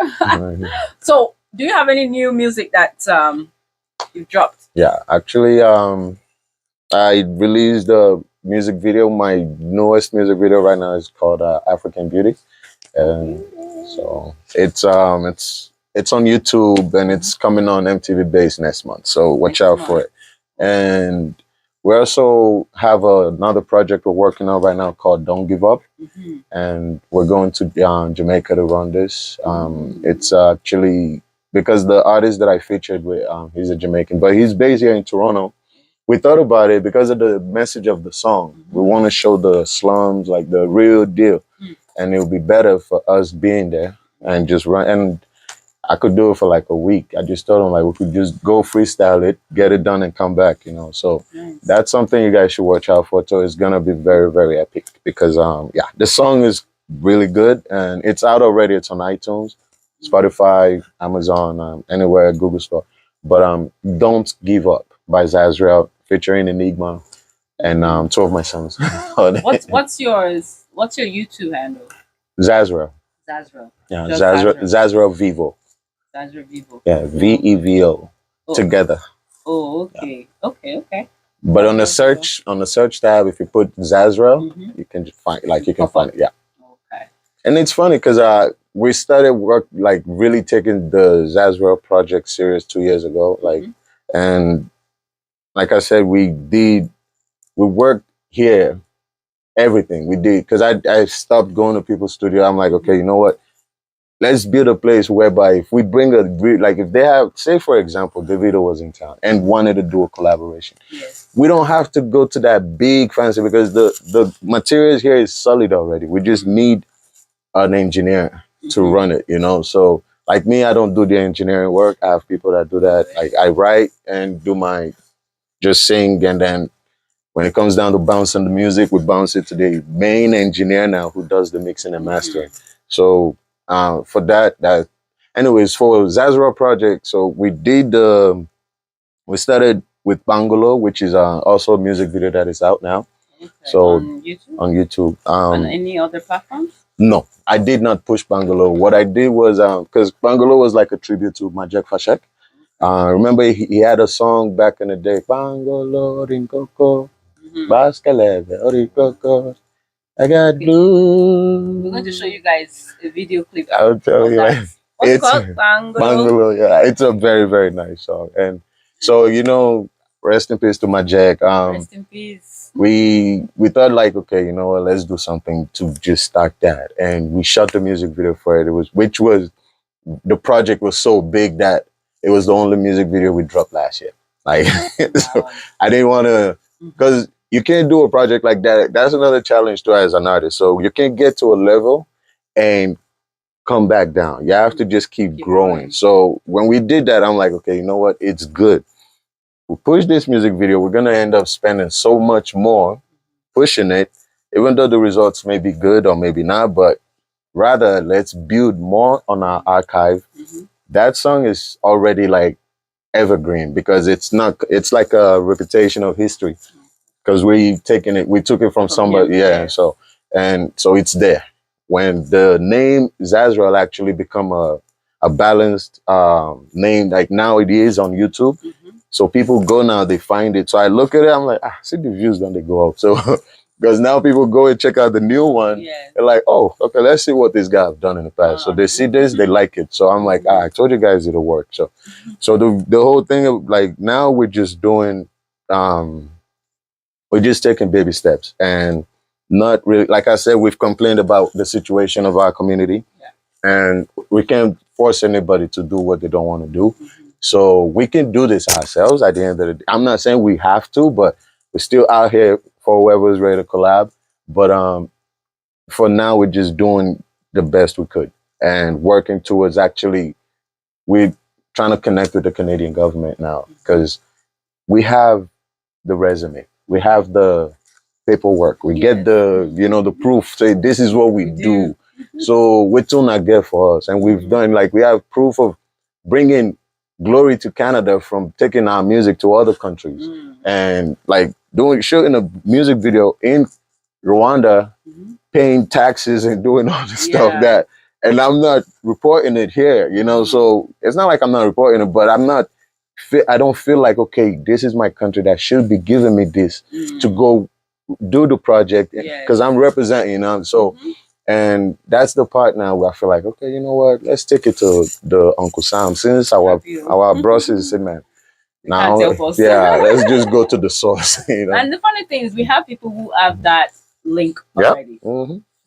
[SPEAKER 1] So do you have any new music that you've dropped?
[SPEAKER 2] Yeah, actually, I released a music video. My newest music video right now is called African Beauty. And so it's on YouTube and it's coming on MTV Base next month. So watch out for it. And we also have another project we're working on right now called Don't Give Up. And we're going to Jamaica to run this. It's actually because the artist that I featured with, he's a Jamaican, but he's based here in Toronto. We thought about it because of the message of the song. We want to show the slums, like the real deal. And it would be better for us being there and just run. And I could do it for like a week. I just told him like we could just go freestyle it, get it done, and come back. You know, so that's something you guys should watch out for. So it's gonna be very, very epic because the song is really good and it's out already. It's on iTunes, Spotify, Amazon, anywhere, Google Store. But Don't Give Up by Zazri'el featuring Enigma and two of my sons.
[SPEAKER 1] What's yours? What's your YouTube handle?
[SPEAKER 2] Zazri'el.
[SPEAKER 1] Zazri'el.
[SPEAKER 2] Yeah, Zazri'el Vivo.
[SPEAKER 1] Zazri'el Vivo.
[SPEAKER 2] Yeah, VEVO. Together.
[SPEAKER 1] Oh, okay. Yeah. Okay.
[SPEAKER 2] But on the search tab, if you put Zazri'el, you can just find it. Yeah.
[SPEAKER 1] Okay.
[SPEAKER 2] And it's funny because we started work like really taking the Zazri'el project serious 2 years ago. And like I said, we worked here. Everything we did, because I stopped going to people's studio. I'm like, okay, you know what? Let's build a place whereby if we bring if they have, say for example, Davido was in town and wanted to do a collaboration. We don't have to go to that big fancy because the materials here is solid already. We just need an engineer to run it, you know? So like me, I don't do the engineering work. I have people that do that. I write and do just sing, and then when it comes down to bouncing the music, we bounce it to the main engineer now who does the mixing and mastering. So for anyways, for Zazri'el project, so we started with Bangalo, which is also a music video that is out now.
[SPEAKER 1] Okay.
[SPEAKER 2] So
[SPEAKER 1] on YouTube?
[SPEAKER 2] On YouTube.
[SPEAKER 1] On any other platforms?
[SPEAKER 2] No, I did not push Bangalow. What I did was because Bangalow was like a tribute to Majek Fashek. Remember he had a song back in the day, Bangalow Rinkoko, Baskeleve, Orikoko. I got blue.
[SPEAKER 1] We're going to show you guys a video clip.
[SPEAKER 2] I'll tell you.
[SPEAKER 1] That. What's
[SPEAKER 2] It's
[SPEAKER 1] called Bangalow?
[SPEAKER 2] Bangalow, yeah. It's a very, very nice song. And so, rest in peace to Majek.
[SPEAKER 1] Rest in peace.
[SPEAKER 2] We thought like, okay, you know what, let's do something to just start that. And we shot the music video for it. The project was so big that it was the only music video we dropped last year. Like, so I didn't want to, because you can't do a project like that. That's another challenge too as an artist. So you can't get to a level and come back down. You have to just keep growing. So when we did that, I'm like, okay, you know what? It's good. We push this music video. We're going to end up spending so much more pushing it, even though the results may be good or maybe not, but rather let's build more on our archive. That song is already like evergreen because it's like a reputation of history because we took it from somebody. Yeah. So it's there. When the name Zazri'el actually become a balanced name, like now it is on YouTube. So people go now, they find it. So I look at it, I'm like, see the views, then they go up. So because now people go and check out the new one. They're like, oh, okay, let's see what this guy have done in the past. So they see this, they like it. So I'm like, I told you guys it'll work. So the whole thing of like now we're just doing we're just taking baby steps and not really, like I said, we've complained about the situation of our community and we can't force anybody to do what they don't want to do. So we can do this ourselves at the end of the day. I'm not saying we have to, but we're still out here for whoever's ready to collab. But for now, we're just doing the best we could and working towards we're trying to connect with the Canadian government now because we have the resume. We have the paperwork. We get the proof. Say this is what we do. So we're too not good for us. And we've done we have proof of bringing glory to Canada from taking our music to other countries and shooting a music video in Rwanda, paying taxes and doing all the stuff that, and I'm not reporting it here, so it's not like I'm not reporting it, but I don't feel like, okay, this is my country that should be giving me this to go do the project because I'm representing, so and that's the part now where I feel like, okay, you know what? Let's take it to the Uncle Sam. Since our bosses said, man, now, let's just go to the source.
[SPEAKER 1] And the funny thing is, we have people who have that link already.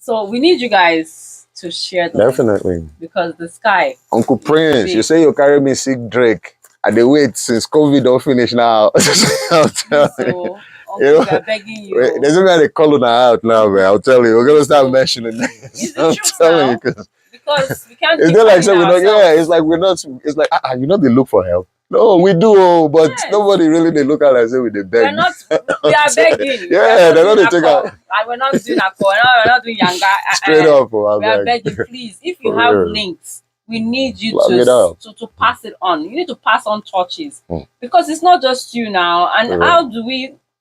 [SPEAKER 1] So we need you guys to share the
[SPEAKER 2] link
[SPEAKER 1] because the sky.
[SPEAKER 2] Uncle Prince, you say you carry me sick Drake. I dey wait since COVID don't finish now.
[SPEAKER 1] So. We're begging you.
[SPEAKER 2] There's even a color out now, man. I'll tell you, we're gonna start mentioning this. I'm telling you,
[SPEAKER 1] because we can't.
[SPEAKER 2] It's not like so we don't. Yeah, it's like we're not. It's like they look for help. No, we do, but nobody really they look at us and say we they beg.
[SPEAKER 1] We're not. We are begging.
[SPEAKER 2] They're not take out.
[SPEAKER 1] We're not doing a call. We're not doing yanga.
[SPEAKER 2] Straight up,
[SPEAKER 1] we are begging. Please, if you have links, we need you to pass it on. You need to pass on torches because it's not just you now. And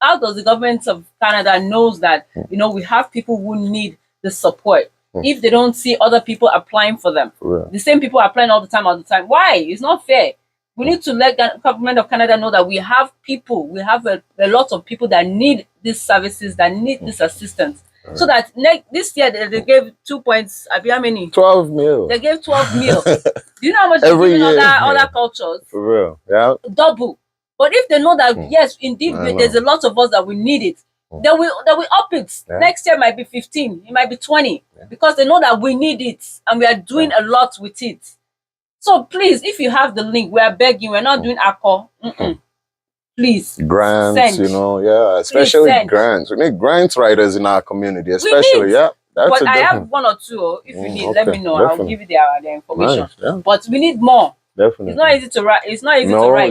[SPEAKER 1] how does the government of Canada knows that, we have people who need the support if they don't see other people applying for them? The same people are applying all the time. Why? It's not fair. We need to let the government of Canada know that we have people, we have a lot of people that need these services, that need this assistance. So that this year they gave 2 points. How many?
[SPEAKER 2] 12 mil.
[SPEAKER 1] They gave 12 mil. Do you know how much
[SPEAKER 2] every
[SPEAKER 1] they give
[SPEAKER 2] year,
[SPEAKER 1] other cultures?
[SPEAKER 2] For real, yeah.
[SPEAKER 1] Double. But if they know that yes, indeed, there's a lot of us that we need it, they will up it. Next year might be 15, it might be 20, because they know that we need it and we are doing a lot with it. So please, if you have the link, we are begging. We're not doing alcohol. Please,
[SPEAKER 2] grants,
[SPEAKER 1] send.
[SPEAKER 2] especially grants. We need grants writers in our community, especially.
[SPEAKER 1] But I have one or two. If you need, let me know. Definitely. I'll give you the information. Nice, but we need more.
[SPEAKER 2] Definitely.
[SPEAKER 1] It's not easy to write. It's not easy to write.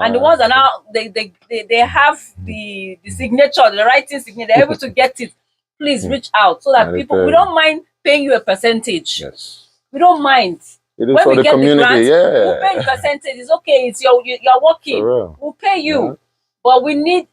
[SPEAKER 1] And the ones that now they have the signature, the writing signature, they're able to get it. Please reach out so that people, we don't mind paying you a percentage.
[SPEAKER 2] Yes.
[SPEAKER 1] We don't mind.
[SPEAKER 2] It is for the community,
[SPEAKER 1] we'll pay the percentage. It's okay. It's you're working. We'll pay you. But we need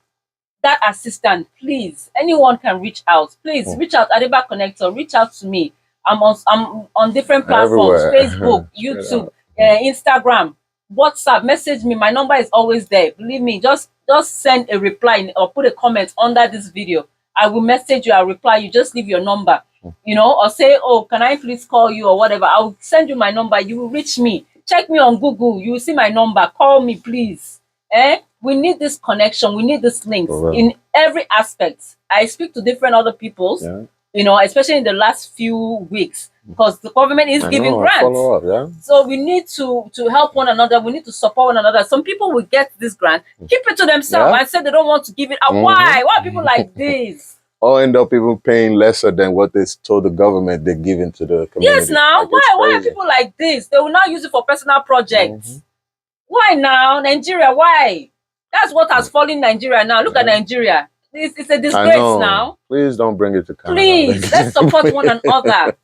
[SPEAKER 1] that assistant. Please. Anyone can reach out. Please reach out. Adeba Connector, reach out to me. I'm on different platforms:
[SPEAKER 2] Everywhere.
[SPEAKER 1] Facebook,
[SPEAKER 2] Straight
[SPEAKER 1] YouTube,
[SPEAKER 2] up.
[SPEAKER 1] Instagram, WhatsApp. Message me. My number is always there. Believe me. Just send a reply or put a comment under this video. I will message you. I'll reply you. Just leave your number, or say, oh, can I please call you or whatever. I'll send you my number. You will reach me. Check me on Google. You will see my number. Call me, please. We need this connection. We need these links in every aspect. I speak to different other peoples, especially in the last few weeks, because the government is giving grants.
[SPEAKER 2] Follow up,
[SPEAKER 1] So we need to help one another. We need to support one another. Some people will get this grant, keep it to themselves, and say they don't want to give it out. Why? Why are people like this?
[SPEAKER 2] Or end up even paying lesser than what they told the government they're giving to the community.
[SPEAKER 1] Yes, now. Why are people like this? They will now use it for personal projects. Why now? Nigeria, why? That's what has fallen Nigeria now. Look at Nigeria. It's a disgrace now.
[SPEAKER 2] Please don't bring it to Canada.
[SPEAKER 1] Please, let's support one another.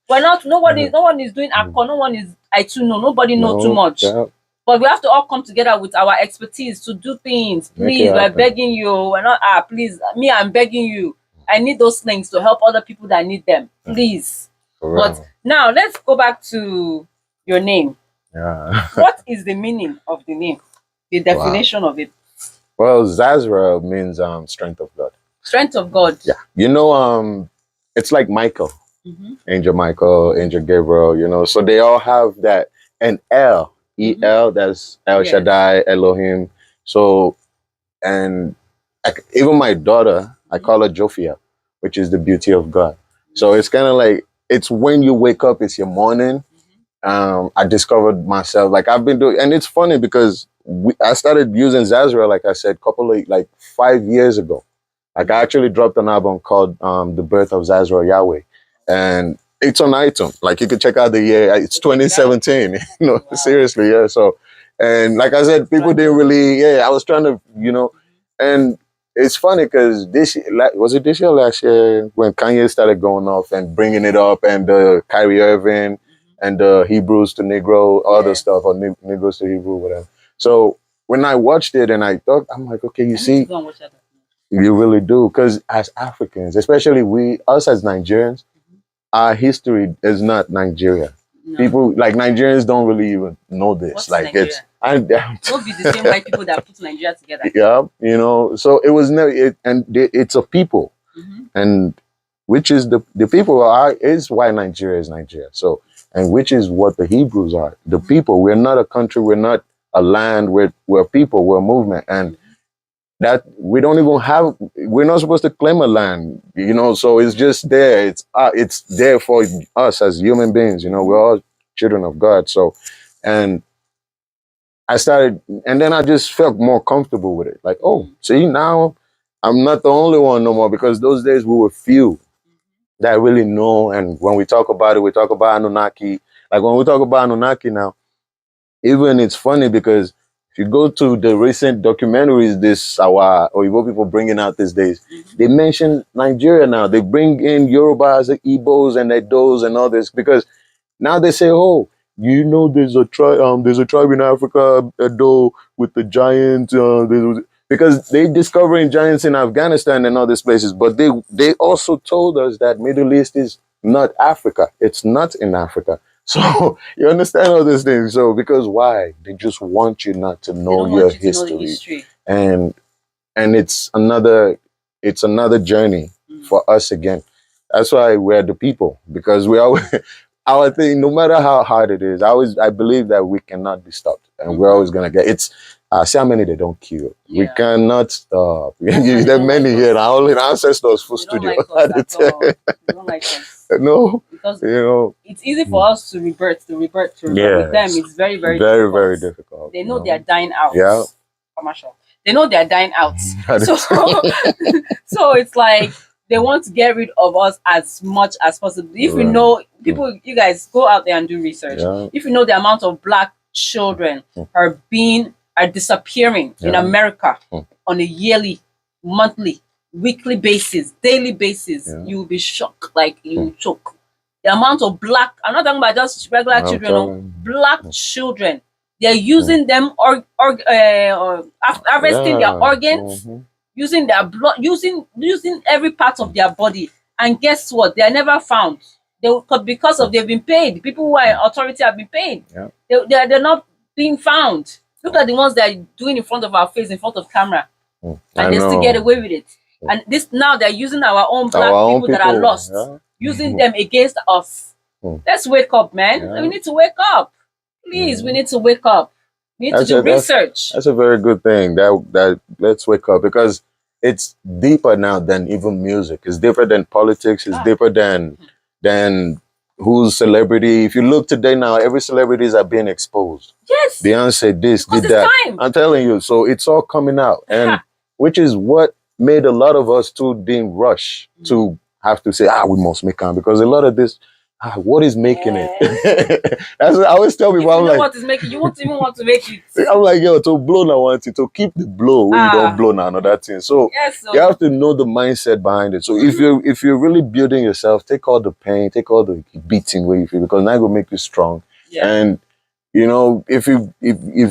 [SPEAKER 1] We're not, no one is doing ACO, no one is I2know, nobody know too much. But we have to all come together with our expertise to do things. Please, we're begging you. We're not, please, me, I'm begging you. I need those things to help other people that need them. Please. But now let's go back to your name. What is the meaning of the name? The definition of it?
[SPEAKER 2] Well, Zazri'el means strength of God.
[SPEAKER 1] Strength of God.
[SPEAKER 2] Yeah. It's like Michael. Angel Michael, Angel Gabriel, so they all have that. And El, E-L, that's El Shaddai, Elohim. So, and even my daughter, I call her Jophia, which is the beauty of God. So it's kind of like, it's when you wake up, it's your morning. I discovered myself, like I've been doing, and it's funny because I started using Zazri'el, like I said, 5 years ago. Like I actually dropped an album called The Birth of Zazri'el Yahweh. And it's on iTunes. Like you can check out the year. It's 2017. Seriously, yeah. So, and like I said, people didn't really. I was trying to, and it's funny because was it this year or last year when Kanye started going off and bringing it up, and Kyrie Irving and the Hebrews to Negro, all the stuff, or Negroes to Hebrew, whatever. So when I watched it and I thought, I'm like, okay, you see, you really do, because as Africans, especially us as Nigerians. Our history is not Nigeria. No. People like Nigerians don't really even know this.
[SPEAKER 1] What's
[SPEAKER 2] like
[SPEAKER 1] Nigeria?
[SPEAKER 2] it's
[SPEAKER 1] don't be the same white people that put Nigeria together.
[SPEAKER 2] Yeah, so it was never it's a people, and which is the people is why Nigeria is Nigeria. So, and which is what the Hebrews are, the people. We're not a country. We're not a land. We're people. We're a movement, and that we don't even have, we're not supposed to claim a land, so it's just there. It's there for us as human beings, we're all children of God. So, and I started, and then I just felt more comfortable with it. Like, oh, see, now I'm not the only one no more, because those days we were few that really know. And when we talk about it, we talk about Anunnaki. Like when we talk about Anunnaki now, even it's funny because if you go to the recent documentaries, our Oyibo people bringing out these days, they mention Nigeria now. They bring in Yorubas, the Igbos, and the Edos and all this, because now they say, oh, there's a tribe in Africa, Edo, with the giants, because they discovering giants in Afghanistan and other places. But they also told us that Middle East is not Africa. It's not in Africa. So you understand all these things. So because why? They just want you not to know your history. And it's another journey for us again. That's why we're the people, because we always our thing, no matter how hard it is, I believe that we cannot be stopped, and we're always gonna get it's see how many they don't kill. Yeah. We cannot stop. There are many here. Our ancestors full studio.
[SPEAKER 1] They don't like us.
[SPEAKER 2] No,
[SPEAKER 1] because it's easy for us to revert. With them, it's very, very difficult.
[SPEAKER 2] Very difficult.
[SPEAKER 1] They know they're dying out.
[SPEAKER 2] Yeah.
[SPEAKER 1] Commercial. They know they're dying out. So it's like they want to get rid of us as much as possible. If you know, you guys go out there and do research. Yeah. If you know the amount of Black children are disappearing in America on a yearly, monthly, weekly basis, daily basis, you'll be shocked. Like you choke. The amount of Black, I'm not talking about just regular children, Black children. They're using them harvesting their organs, using their blood, using every part of their body. And guess what? They're never found. Because of they've been paid. People who are in authority have been paid.
[SPEAKER 2] Yeah.
[SPEAKER 1] They're not being found. Look at the ones that are doing in front of our face, in front of camera, and they still get away with it. And this now they're using our own black people that are lost, using them against us. Let's wake up, man. We need to wake up. Please, we need to wake up. We need to do research.
[SPEAKER 2] That's a very good thing. That let's wake up, because it's deeper now than even music. It's deeper than politics. It's deeper than who's celebrity. If you look today now, every celebrities are being exposed.
[SPEAKER 1] Yes.
[SPEAKER 2] Beyonce this, did that.
[SPEAKER 1] Time.
[SPEAKER 2] I'm telling you. So it's all coming out, and which is what made a lot of us too didn't rush to have to say, we must make it, because a lot of this. What is making it? That's what I always tell people. I'm like,
[SPEAKER 1] what is making you won't even want to make it.
[SPEAKER 2] I'm like, yo, to blow now one thing, to keep the blow when you don't blow now another thing. So you have to know the mindset behind it. So if you're really building yourself, take all the pain, take all the beating where you feel, because now will make you strong. Yeah. And you know, if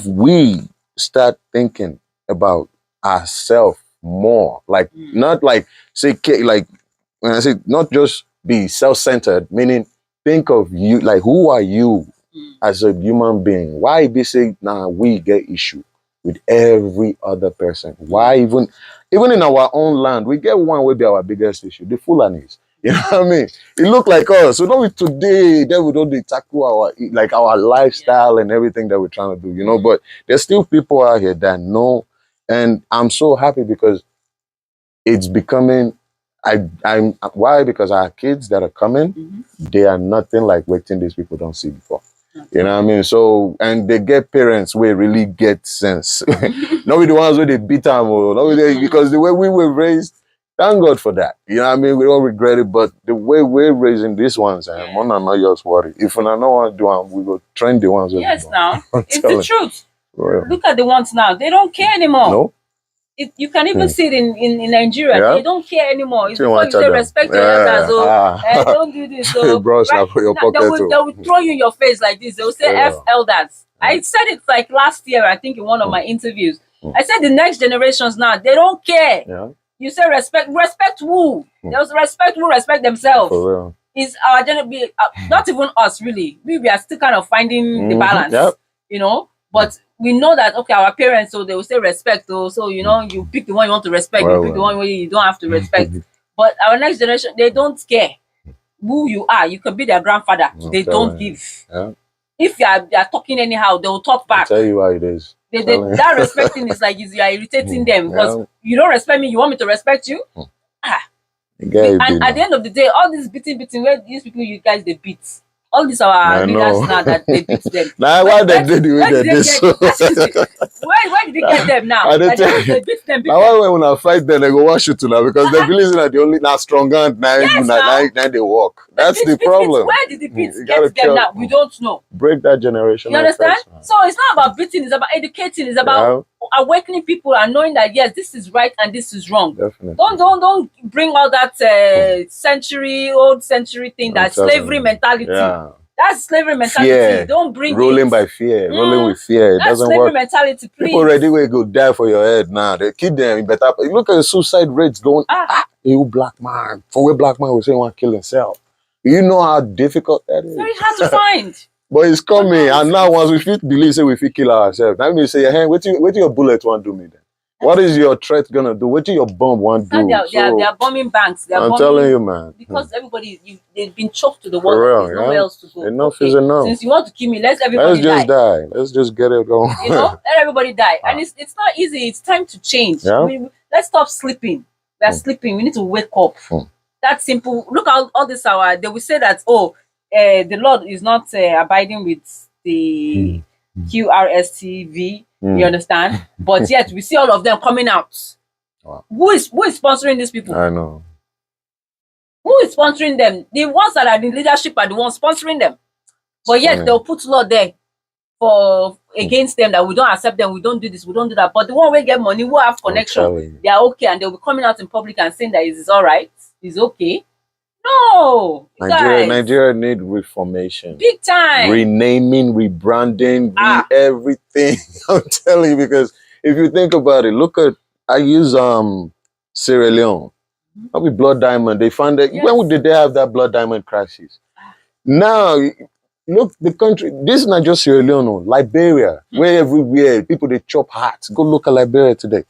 [SPEAKER 2] we start thinking about ourselves more, like not like say like when I say not just be self-centered, meaning think of you, like who are you as a human being? Why they say we get issue with every other person? Why even in our own land, we get one will be our biggest issue, the Fulanis. You know what I mean? It look like us. So don't today that we don't tackle our lifestyle and everything that we're trying to do, you know, but there's still people out here that know, and I'm so happy because it's becoming I'm why? Because our kids that are coming, they are nothing like waiting these people don't see before. You know what I mean? So, and they get parents where really get sense. Not with the ones where they beat them, because the way we were raised, thank God for that. You know what I mean? We don't regret it, but the way we're raising these ones, I'm not just worry. If I don't want to do them, we go train the ones.
[SPEAKER 1] Yes, now it's the truth. Look at the ones now; they don't care anymore.
[SPEAKER 2] No.
[SPEAKER 1] You can even see it in Nigeria. They don't care anymore. It's because you say respect your elders. Don't do this. So
[SPEAKER 2] brush for your pocket.
[SPEAKER 1] They will throw you in your face like this. They will say F elders. I said it like last year, I think in one of my interviews. I said the next generations now, they don't care.
[SPEAKER 2] Yeah.
[SPEAKER 1] You say respect who? There's respect who respect themselves.
[SPEAKER 2] For real.
[SPEAKER 1] Is our generation, not even us really. We are still kind of finding the balance. You know? But we know that, okay, our parents, so they will say respect. So, you know, you pick the one you want to respect, you pick the one where you don't have to respect. But our next generation, they don't care who you are. You can be their grandfather. They don't give. Yeah. If you are talking anyhow, they will talk back.
[SPEAKER 2] I'll tell you how it is.
[SPEAKER 1] That respecting is like you are irritating them because you don't respect me, you want me to respect you? And at the end of the day, all this beating, where these people you guys, they beat. All these our leaders now that they beat them.
[SPEAKER 2] Now why they did the way they did so?
[SPEAKER 1] Where did they get them now? They beat them.
[SPEAKER 2] Now why when I fight them, they go wash you to now because they believe that the only stronger now they walk. That's the problem.
[SPEAKER 1] Where did the beats get them now? We don't know.
[SPEAKER 2] Break that generation.
[SPEAKER 1] You understand? So it's not about beating, it's about educating, it's about awakening people and knowing that yes, this is right and this is wrong.
[SPEAKER 2] Definitely.
[SPEAKER 1] Don't bring all that old century thing, that slavery mentality. Yeah. That's slavery mentality.
[SPEAKER 2] Fear.
[SPEAKER 1] Don't bring
[SPEAKER 2] rolling by fear, rolling with fear. It doesn't
[SPEAKER 1] slavery
[SPEAKER 2] work.
[SPEAKER 1] Mentality, please.
[SPEAKER 2] People already will go die for your head now. They kill them. You better look at the suicide rates going. You black man. For where black man will say he want to kill himself. You know how difficult that is.
[SPEAKER 1] Very hard to find.
[SPEAKER 2] But it's coming, and now once we fit believe, say we fit kill ourselves. Now we say, hey, what your bullet want to do me then? What is your threat gonna do? What do your bomb want to do?
[SPEAKER 1] They are bombing banks.
[SPEAKER 2] I'm telling you, man.
[SPEAKER 1] Because they've been choked to the wall. There's nowhere else to go.
[SPEAKER 2] Enough is enough.
[SPEAKER 1] Since you want to kill me, let's just
[SPEAKER 2] die. Let's just get it going.
[SPEAKER 1] You know, let everybody die. And it's not easy. It's time to change.
[SPEAKER 2] Yeah?
[SPEAKER 1] Let's stop sleeping. We're sleeping. We need to wake up. That simple. Look at all this. They will say that the Lord is not abiding with the QRSTV. You understand? But yet we see all of them coming out. Wow. Who is sponsoring these people?
[SPEAKER 2] I know.
[SPEAKER 1] Who is sponsoring them? The ones that are in leadership are the ones sponsoring them. But yet they'll put law there against them that we don't accept them, we don't do this, we don't do that. But the one we get money, who have connection, they are okay, and they'll be coming out in public and saying that it's all right, it's okay. No,
[SPEAKER 2] Nigeria need reformation.
[SPEAKER 1] Big time.
[SPEAKER 2] Renaming, rebranding, everything. I'm telling you, because if you think about it, I use Sierra Leone. With Blood Diamond, they found that when did they have that Blood Diamond crisis? Now, look, the country, this is not just Sierra Leone, no, Liberia, where everywhere people they chop hearts. Go look at Liberia today.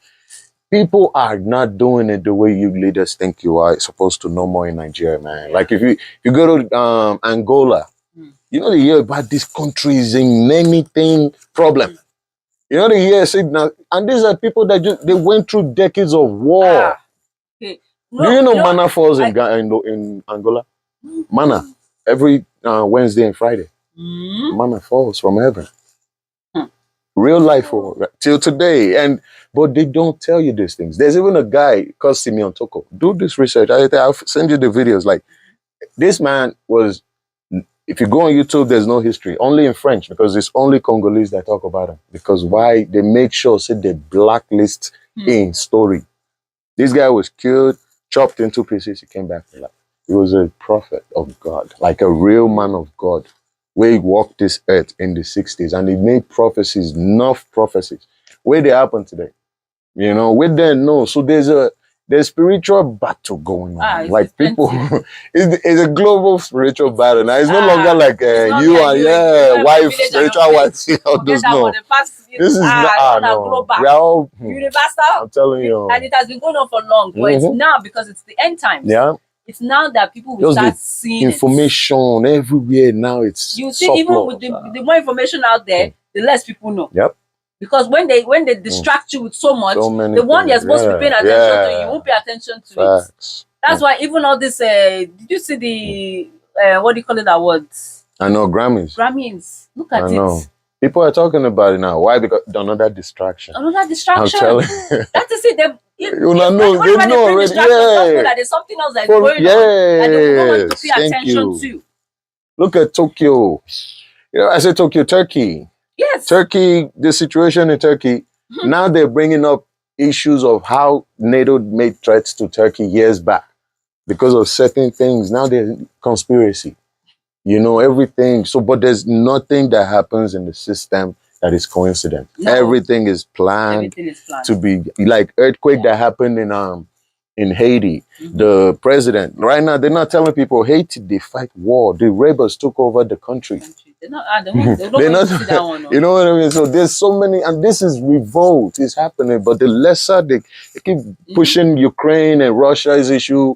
[SPEAKER 2] People are not doing it the way you leaders think you are supposed to no more in Nigeria, man. Like if you go to Angola, you know they hear about these countries in anything problem. You know they hear signal, and these are people that they went through decades of war.
[SPEAKER 5] Okay.
[SPEAKER 2] Do you know manna falls in Angola? Manna every Wednesday and Friday. Manna falls from heaven. Real life till today, but they don't tell you these things. There's even a guy called Simeon Toko. Do this research. I'll send you the videos. Like this man was. If you go on YouTube, there's no history, only in French, because it's only Congolese that talk about him. Because why? They make sure they blacklist in story. This guy was killed, chopped into pieces. He came back to life. He was a prophet of God, like a real man of God, where he walked this earth in the 60s, and he made prophecies, enough prophecies. Where they happen today, you know, we didn't know. So there's spiritual battle going on. Like people, it's a global spiritual battle. Now it's no longer like you and wife, spiritual wife. All those no. This is not no. We are all
[SPEAKER 5] universal.
[SPEAKER 2] I'm telling you,
[SPEAKER 5] and it has been going on for long. But it's now because it's the end times.
[SPEAKER 2] Yeah.
[SPEAKER 5] It's now that people will start seeing
[SPEAKER 2] information everywhere. Now it's
[SPEAKER 5] you see, even with the more information out there, the less people know.
[SPEAKER 2] Yep.
[SPEAKER 5] Because when they distract you with so much, the one you're supposed to be paying attention to, you won't pay attention to it. That's why even all this did you see the what do you call it, awards?
[SPEAKER 2] I know, Grammys.
[SPEAKER 5] Look at it.
[SPEAKER 2] People are talking about it now. Why? Because another distraction.
[SPEAKER 5] Another distraction.
[SPEAKER 2] I'm telling you.
[SPEAKER 5] That is it.
[SPEAKER 2] They know already.
[SPEAKER 5] That there's something else that's going on that they don't want to pay attention to.
[SPEAKER 2] Look at Tokyo. You know, I said Tokyo, Turkey.
[SPEAKER 5] Yes.
[SPEAKER 2] Turkey, the situation in Turkey, now they're bringing up issues of how NATO made threats to Turkey years back because of certain things. Now there's conspiracy, you know, everything. So, but there's nothing that happens in the system that is coincident. No. Everything is planned to be like earthquake that happened in Haiti. The president, right now, they're not telling people Haiti, they fight war. The rebels took over the country. They're not, you know what I mean? So there's so many, and this is revolt is happening, but the lesser they keep pushing Ukraine and Russia's issue,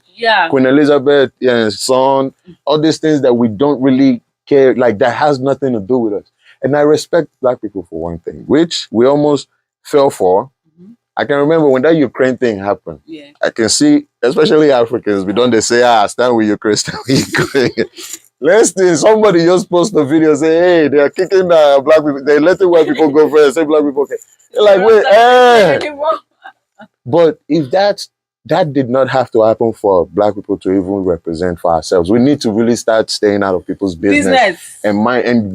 [SPEAKER 2] Queen Elizabeth and son, all these things that we don't really care, like that has nothing to do with us. And I respect Black people for one thing, which we almost fell for. I can remember when that Ukraine thing happened. Yeah. I can see, especially Africans, they say, stand with Ukraine, stand with Ukraine. Last thing, somebody just post a video, say, hey, they are kicking Black people. They're letting white people go first, say Black people. They're like, wait, But if that did not have to happen for Black people to even represent for ourselves. We need to really start staying out of people's business. And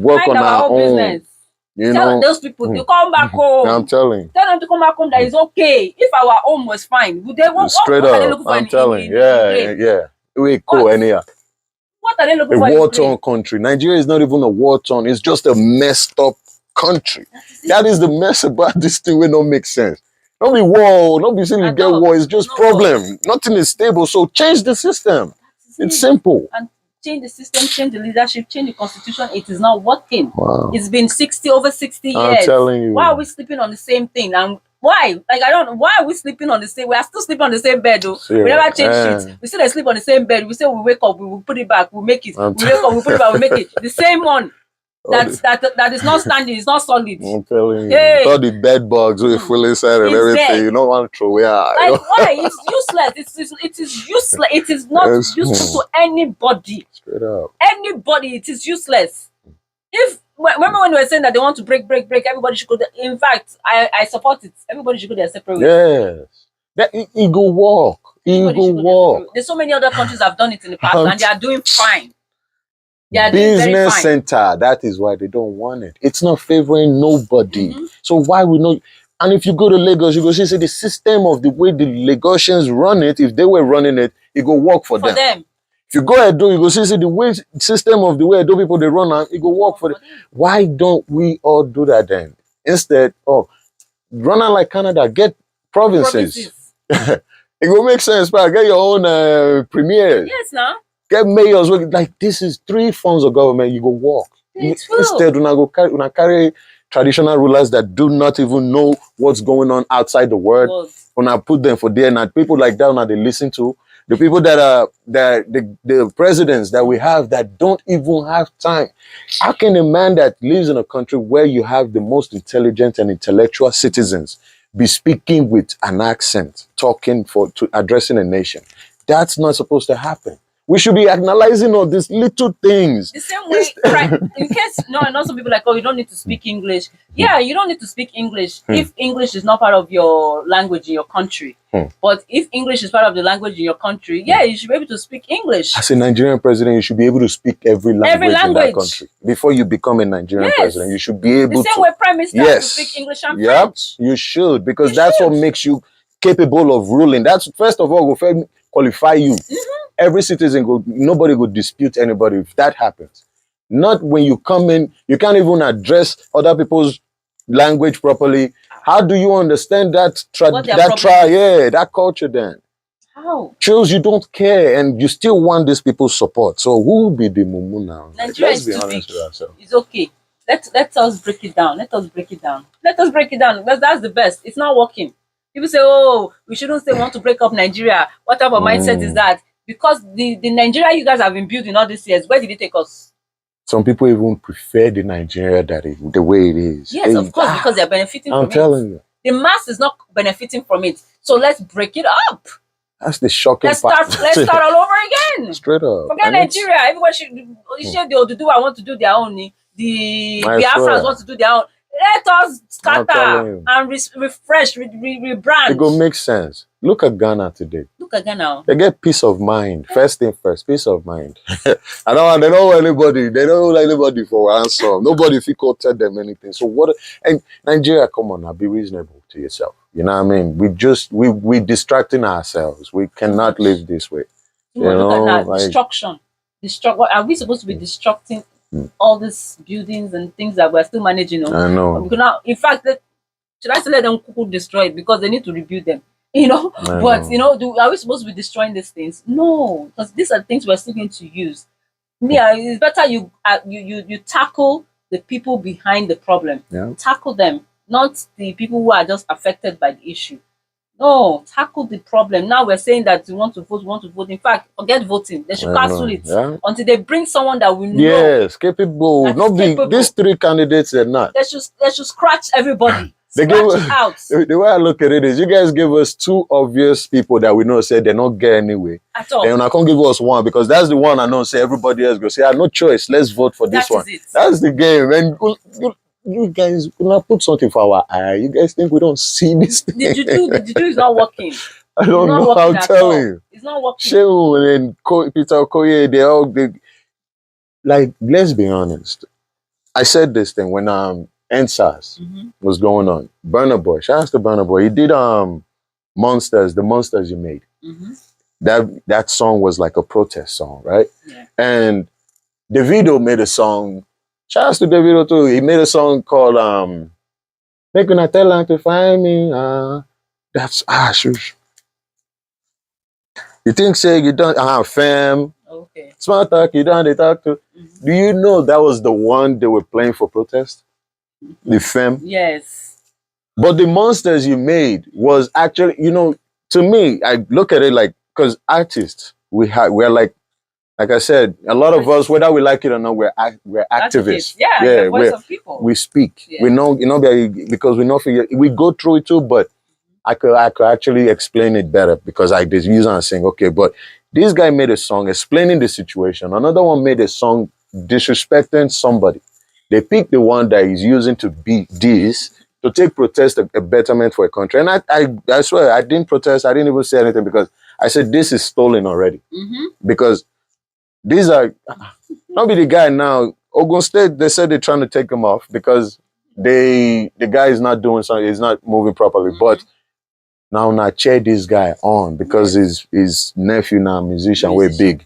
[SPEAKER 2] work on our own. Business. You
[SPEAKER 5] tell those people to come back home.
[SPEAKER 2] I'm telling.
[SPEAKER 5] Tell them to come back home. That is okay. If our home was fine, would they want
[SPEAKER 2] straight up? I'm telling. Yeah. We cool anyhow.
[SPEAKER 5] What are they looking for?
[SPEAKER 2] A war-torn country. Nigeria is not even a war-torn. It's just a messed up country. That is the mess about this thing. It don't make sense. Don't be war. Don't be saying you get war. It's just problem. Nothing is stable. So change the system. It's simple. And
[SPEAKER 5] change the system, change the leadership, change the constitution. It is not working. Wow. It's been over 60 years.
[SPEAKER 2] I'm telling you.
[SPEAKER 5] Why are we sleeping on the same thing? And why? Like, I don't know. Why are we sleeping on the same? We are still sleeping on the same bed, though. We never change sheets. We still sleep on the same bed. We say we wake up, we will put it back, we'll make it. We wake up, we put it back, we make it. The same one. That is not standing, it's not solid. I'm
[SPEAKER 2] telling you. All the bed bugs with full inside and everything. Dead. You don't want to throw it out.
[SPEAKER 5] Like, why? It's useless. It is useless. It is not useful to anybody.
[SPEAKER 2] Straight up.
[SPEAKER 5] Anybody, it is useless. Remember when we were saying that they want to break, everybody should go there. In fact, I support it. Everybody should go their separate ways.
[SPEAKER 2] Yes. It go walk.
[SPEAKER 5] There's so many other countries have done it in the past and they are doing fine.
[SPEAKER 2] Business center. That is why they don't want it. It's not favoring nobody. So why we know? And if you go to Lagos, you go see the system of the way the Lagosians run it. If they were running it, it go work for them. If you go Edo, you go see the way system of the way Edo people they run, it go work for them. Why don't we all do that then? Instead, run out like Canada, get provinces. It will make sense, but get your own premiers.
[SPEAKER 5] Yes, now.
[SPEAKER 2] get mayors. Like, this is 3 forms of government. You go walk. Instead, when I carry traditional rulers that do not even know what's going on outside the world, when I put them for there, and people like that, now they listen to the people that are the presidents that we have that don't even have time. How can a man that lives in a country where you have the most intelligent and intellectual citizens be speaking with an accent, talking to addressing a nation? That's not supposed to happen. We should be analyzing all these little things.
[SPEAKER 5] The same way, right? In case, and also people like, oh, you don't need to speak English. Yeah, you don't need to speak English if English is not part of your language in your country. But if English is part of the language in your country, yeah, you should be able to speak English.
[SPEAKER 2] As a Nigerian president, you should be able to speak every language in that country. Before you become a Nigerian president, you should be able to.
[SPEAKER 5] The same way Prime Minister to speak English and French.
[SPEAKER 2] You should, because that's what makes you capable of ruling. That's, first of all, will qualify you. Every citizen, nobody would dispute anybody if that happens. Not when you come in, you can't even address other people's language properly. How do you understand that that culture then?
[SPEAKER 5] How?
[SPEAKER 2] Shows you don't care and you still want these people's support. So who will be the mumu now?
[SPEAKER 5] Nigeria is too big. It's okay. Let us break it down. Let us break it down. Let us break it down. That's the best. It's not working. People say, oh, we shouldn't say we want to break up Nigeria. What type of mindset is that? Because the Nigeria you guys have been building all these years, where did it take us?
[SPEAKER 2] Some people even prefer the Nigeria the way it is.
[SPEAKER 5] Yes, of course, because they're benefiting from it.
[SPEAKER 2] I'm telling you.
[SPEAKER 5] The mass is not benefiting from it. So let's break it up.
[SPEAKER 2] That's the shocking part.
[SPEAKER 5] Let's start all over again.
[SPEAKER 2] Straight up.
[SPEAKER 5] Forget Nigeria. Everyone should do. I want to do their own. The Biafrans want to do their own. Let us scatter and refresh, rebrand.
[SPEAKER 2] It go make sense. Look at Ghana today.
[SPEAKER 5] Look at Ghana.
[SPEAKER 2] They get peace of mind. First thing first, peace of mind. They don't want anybody. They don't want anybody for ransom. Nobody can tell them anything. So what? And Nigeria, come on now, be reasonable to yourself. You know what I mean? We distracting ourselves. We cannot live this way.
[SPEAKER 5] Look at that. Destruction. What are we supposed to be destructing? All these buildings and things that we're still managing on.
[SPEAKER 2] I know.
[SPEAKER 5] In fact, should I still let them destroy it because they need to rebuild them? Are we supposed to be destroying these things? No, because these are things we're still going to use. Yeah, it's better you tackle the people behind the problem.
[SPEAKER 2] Yeah.
[SPEAKER 5] Tackle them, not the people who are just affected by the issue. No, tackle the problem. Now we're saying that we want to vote. In fact, forget voting. They should cancel it until they bring someone that we know.
[SPEAKER 2] Yes, capable. These 3 candidates, they're not.
[SPEAKER 5] They should scratch everybody. Out.
[SPEAKER 2] The way I look at it is, you guys give us 2 obvious people that we know say they don't get anyway.
[SPEAKER 5] At all.
[SPEAKER 2] And I can't give us 1 because that's the one I know say everybody else go say, I have no choice. Let's vote for this one. That's the game. And you guys not put something for our eye. You guys think we don't see this thing?
[SPEAKER 5] The juju is not working.
[SPEAKER 2] I don't know. I'm telling you.
[SPEAKER 5] It's not working.
[SPEAKER 2] Shehu and Peter Okoye, like, let's be honest. I said this thing when NSAS was going on. Burna Boy, shout out to Burna Boy. He did Monsters, the Monsters You Made. That song was like a protest song, right?
[SPEAKER 5] Yeah.
[SPEAKER 2] And Davido made a song. Shout out to Davido too. He made a song called Make Una Tell Her to Find Me. Shush. You think say you don't fam.
[SPEAKER 5] Okay.
[SPEAKER 2] Smart talk, you don't they talk to. Do you know that was the one they were playing for protest? The fam?
[SPEAKER 5] Yes.
[SPEAKER 2] But the Monsters You Made was actually, to me, I look at it like, because artists, we're like I said, a lot of us, whether we like it or not, we're activists.
[SPEAKER 5] Yeah, the voice of people.
[SPEAKER 2] We speak. Yeah. We know, because we know we go through it too, but I could actually explain it better because I just use and saying, okay, but this guy made a song explaining the situation. Another one made a song disrespecting somebody. They picked the one that is using to be this, to take protest a betterment for a country. And I swear, I didn't protest. I didn't even say anything because I said, this is stolen already. Because these are, not be the guy now. Ogun State, they said they're trying to take him off because the guy is not doing something, he's not moving properly. But now cheer this guy on because his nephew now musician, we're big.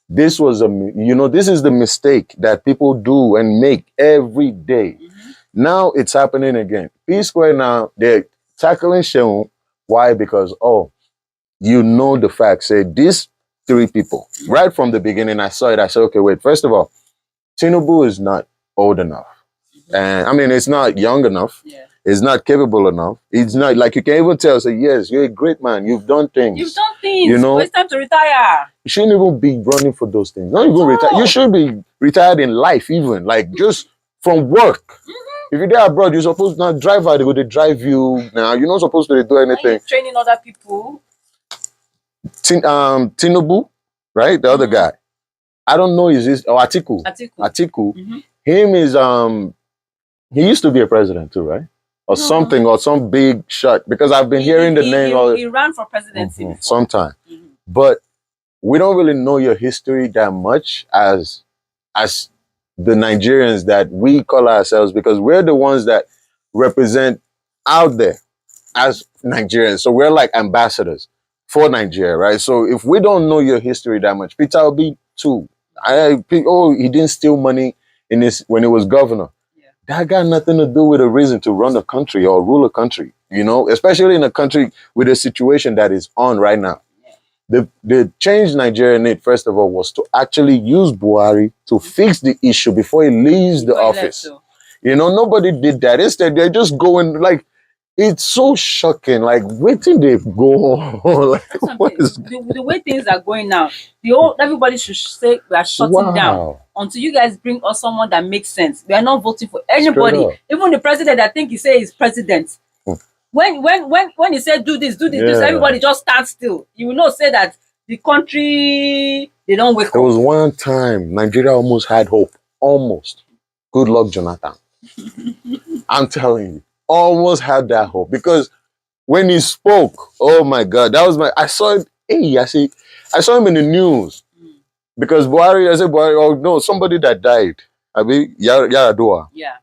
[SPEAKER 2] This was this is the mistake that people do and make every day. Now it's happening again. P Square now, they're tackling Shehu. Why? Because, the fact, say this three people. Right from the beginning, I saw it. I said, okay, wait, first of all, Tinubu is not old enough. And I mean, it's not young enough.
[SPEAKER 5] Yeah.
[SPEAKER 2] It's not capable enough. It's not like you can even tell, say, yes, you're a great man. You've done things.
[SPEAKER 5] You've done things.
[SPEAKER 2] You know,
[SPEAKER 5] it's time to retire.
[SPEAKER 2] You shouldn't even be running for those things. Not even retire. You should be retired in life, even like just from work. If you're there abroad, you're supposed to not drive out. They go to drive you. Now you're not supposed to do anything.
[SPEAKER 5] Training other people.
[SPEAKER 2] Tinubu, right? The other guy. I don't know. Is this Atiku? Atiku. Him is he used to be a president too, right? Or something, or some big shot. Because I've been hearing the name.
[SPEAKER 5] He ran for presidency before.
[SPEAKER 2] Sometime. But we don't really know your history that much as the Nigerians that we call ourselves, because we're the ones that represent out there as Nigerians. So we're like ambassadors for Nigeria, right? So if we don't know your history that much, Peter Obi too. He didn't steal money when he was governor. Yeah. That got nothing to do with a reason to run a country or rule a country, you know, especially in a country with a situation that is on right now. The change Nigeria need, first of all, was to actually use Buhari to fix the issue before he leaves the office. You know, nobody did that. Instead, they're just going like, it's so shocking. Like, waiting they go on. Like,
[SPEAKER 5] the way things are going now, everybody should say we are shutting down until you guys bring us someone that makes sense. We are not voting for anybody. Even the president, I think he says is president. When he said do this, everybody just stands still. You will not say that the country, they don't wake up.
[SPEAKER 2] There was one time Nigeria almost had hope. Almost. Good luck, Jonathan. I'm telling you. Almost had that hope. Because when he spoke, oh my God, I saw him, I saw him in the news. Because somebody that died. Yaradua.
[SPEAKER 5] Yeah.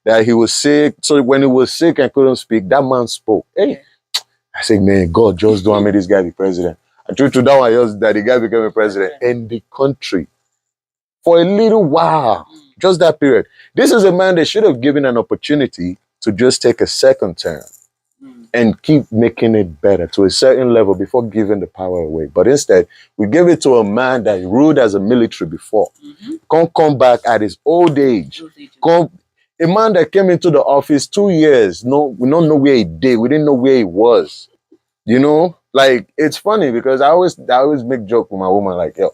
[SPEAKER 2] That he was sick. So when he was sick and couldn't speak, that man spoke. Hey, I said, man, God just don't make this guy the president. I told you that the guy became a president in the country for a little while. Just that period. This is a man that should have given an opportunity to just take a second term and keep making it better to a certain level before giving the power away. But instead, we gave it to a man that ruled as a military before. Can't come back at his old age. A man that came into the office 2 years. We don't know where he did. We didn't know where he was. You know, like it's funny because I always make joke with my woman like, yo,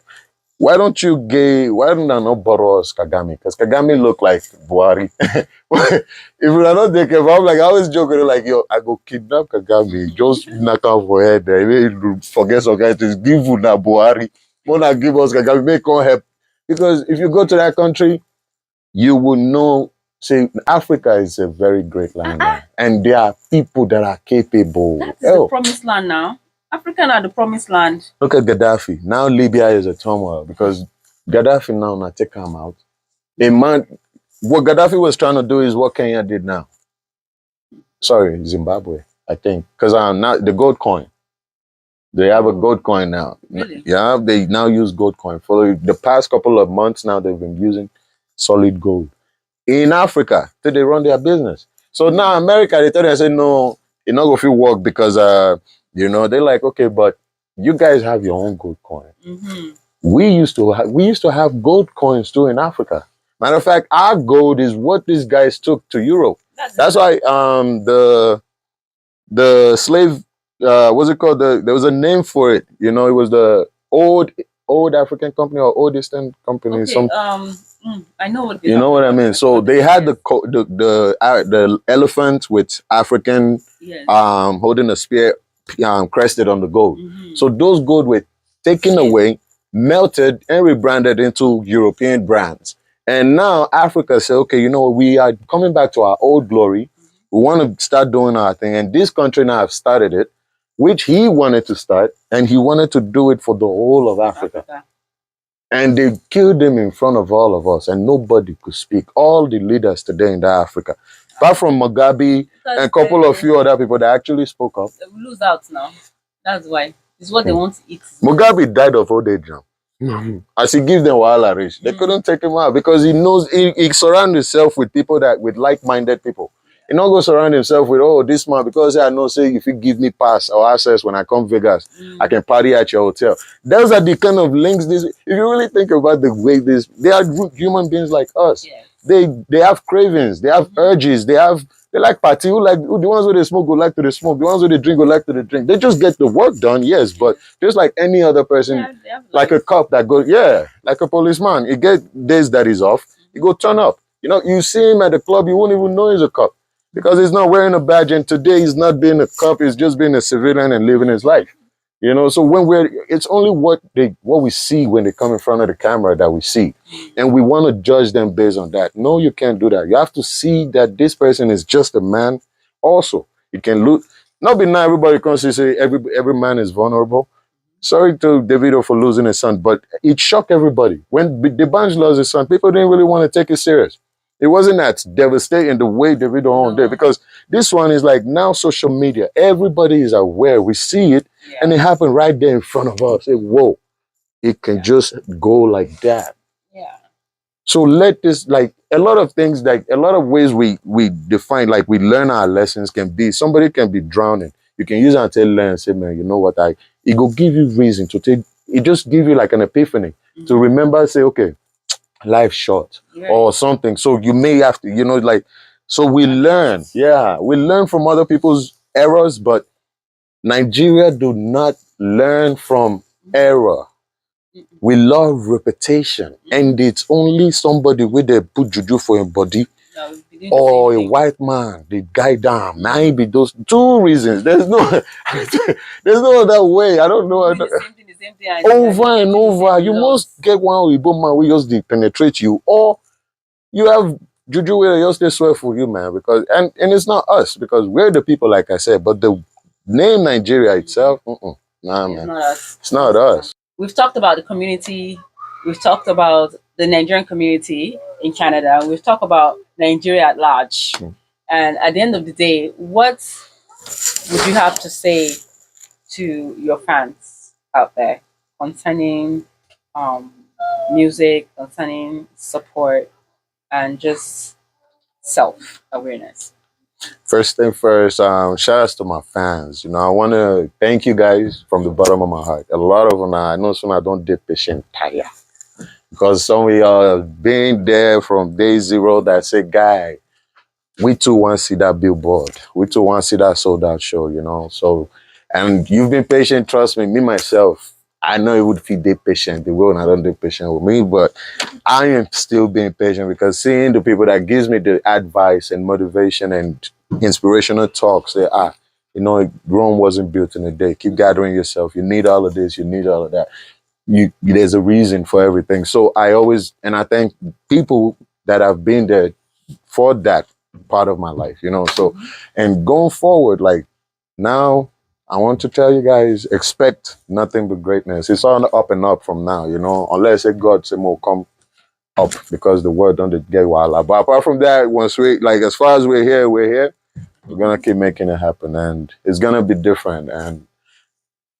[SPEAKER 2] why don't I not borrow us Kagame? Because Kagame look like Buhari. If we are not taking care, I'm like, I always joke with her like, yo, I go kidnap Kagame, just knock out for head there. Forget some guys, just give you na Buhari. Wanna give us Kagame, make come help. Because if you go to that country, you will know, see, Africa is a very great land. And there are people that are capable.
[SPEAKER 5] That's the promised land now. Africa are the promised land.
[SPEAKER 2] Look at Gaddafi. Now Libya is a turmoil because Gaddafi now take him out. What Gaddafi was trying to do is what Kenya did now. Sorry, Zimbabwe, I think. Because now the gold coin. They have a gold coin now.
[SPEAKER 5] Really?
[SPEAKER 2] Yeah, they now use gold coin. For the past couple of months now, they've been using solid gold. In Africa, till they run their business. So now America, they tell them, say, no, you're not going to work because... you know, they're like, okay, but you guys have your own gold coin. We used to have gold coins too in Africa. Matter of fact, our gold is what these guys took to Europe. That's why the slave what's it called? There was a name for it. You know, it was the old African company or old Eastern company.
[SPEAKER 5] Okay, I know what
[SPEAKER 2] you know what I mean. So they had the elephant with African holding a spear. Crested on the gold. So those gold were taken away, melted, and rebranded into European brands. And now Africa said, okay, you know, we are coming back to our old glory. We want to start doing our thing. And this country now have started it, which he wanted to start, and he wanted to do it for the whole of Africa. And they killed him in front of all of us, and nobody could speak. All the leaders today in Africa, apart from Mugabe and a couple of few other people that actually spoke up.
[SPEAKER 5] They will lose out now. That's why. It's what they want to eat.
[SPEAKER 2] Mugabe died of old age now. As he gives them Wahala Rich, they couldn't take him out because he knows he surrounds himself with people with like-minded people. He not go surround himself with, oh, this man, because I know, say, if you give me pass or access when I come Vegas, I can party at your hotel. Those are the kind of links. This, if you really think about the way they are human beings like us.
[SPEAKER 5] Yes.
[SPEAKER 2] They have cravings, they have urges, they like party. Who like the ones who they smoke go like to the smoke, the ones who they drink go like to the drink. They just get the work done, yes, but just like any other person, like a cop that goes, like a policeman, he get days that he's off, he go turn up. You know, you see him at the club, you won't even know he's a cop because he's not wearing a badge, and today he's not being a cop, he's just being a civilian and living his life. You know, so it's only what we see when they come in front of the camera that we see, and we want to judge them based on that. No, you can't do that. You have to see that this person is just a man. Also, you can look. Not be now everybody comes to say every man is vulnerable. Sorry to Davido for losing his son, but it shocked everybody when the Banj lost his son. People didn't really want to take it serious. It wasn't that devastating the way Davido owned it, because this one is like now social media. Everybody is aware. We see it, and it happened right there in front of us. Say, whoa, it can just go like that.
[SPEAKER 5] Yeah.
[SPEAKER 2] So let this, like a lot of things, like a lot of ways we define, like we learn our lessons can be, somebody can be drowning. You can use it and tell learn, say, man, you know what, it will give you reason to take, it just give you like an epiphany to remember, say, okay, life short or something. So you may have to, you know, like, so we learn. Yeah, we learn from other people's errors, but Nigeria do not learn from error. We love repetition, and it's only somebody with they put juju for him body or a white man, the guy down. Maybe those two reasons. There's no there's no other way. I don't know. Over and over. You must get one Igbo man who just penetrate you, or you have juju where just they swear for you, man. Because and it's not us, because we're the people, like I said, but the name Nigeria itself, nah, man. It's not us.
[SPEAKER 5] We've talked about the community. We've talked about the Nigerian community in Canada. We've talked about Nigeria at large. And at the end of the day, what would you have to say to your fans out there concerning music, concerning support, and just self-awareness?
[SPEAKER 2] First thing first, shout outs to my fans. You know, I want to thank you guys from the bottom of my heart. A lot of them, I know some I don't dip patient tire, because some of y'all been there from day zero that say, guy, we too want to see that billboard. We too want to see that sold out show, you know. So, and you've been patient, trust me myself. I know it would feel they patient. They will not be patient with me, but I am still being patient, because seeing the people that gives me the advice and motivation and inspirational talk say, you know, Rome wasn't built in a day. Keep gathering yourself. You need all of this. You need all of that. There's a reason for everything. So I thank people that have been there for that part of my life, you know. So, and going forward, like now, I want to tell you guys, expect nothing but greatness. It's all up and up from now, you know, unless God say more come up, because the word don't get wild. But apart from that, once as far as we're here, we're gonna keep making it happen, and it's gonna be different. And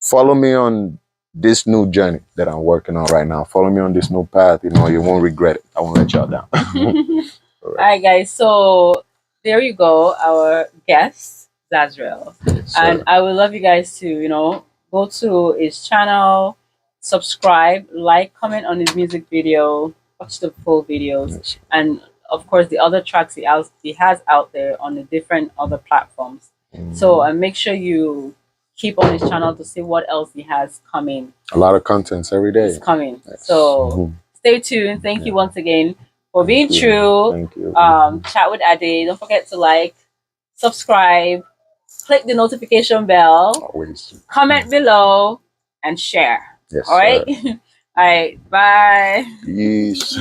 [SPEAKER 2] follow me on this new journey that I'm working on right now. Follow me on this new path. You know, you won't regret it. I won't let y'all down.
[SPEAKER 5] All right, guys. So there you go, our guest, Zazri'el. And I would love you guys to, you know, go to his channel, subscribe, like, comment on his music video, watch the full videos, and of course the other tracks he has out there on the different other platforms. So make sure you keep on his channel to see what else he has coming.
[SPEAKER 2] A lot of contents every day.
[SPEAKER 5] It's coming. So stay tuned. Thank you once again for being true.
[SPEAKER 2] Thank you.
[SPEAKER 5] Chat with Ade. Don't forget to like, subscribe, click the notification bell,
[SPEAKER 2] Always.
[SPEAKER 5] Comment below, and share.
[SPEAKER 2] Yes.
[SPEAKER 5] All right. All right. Bye.
[SPEAKER 2] Peace.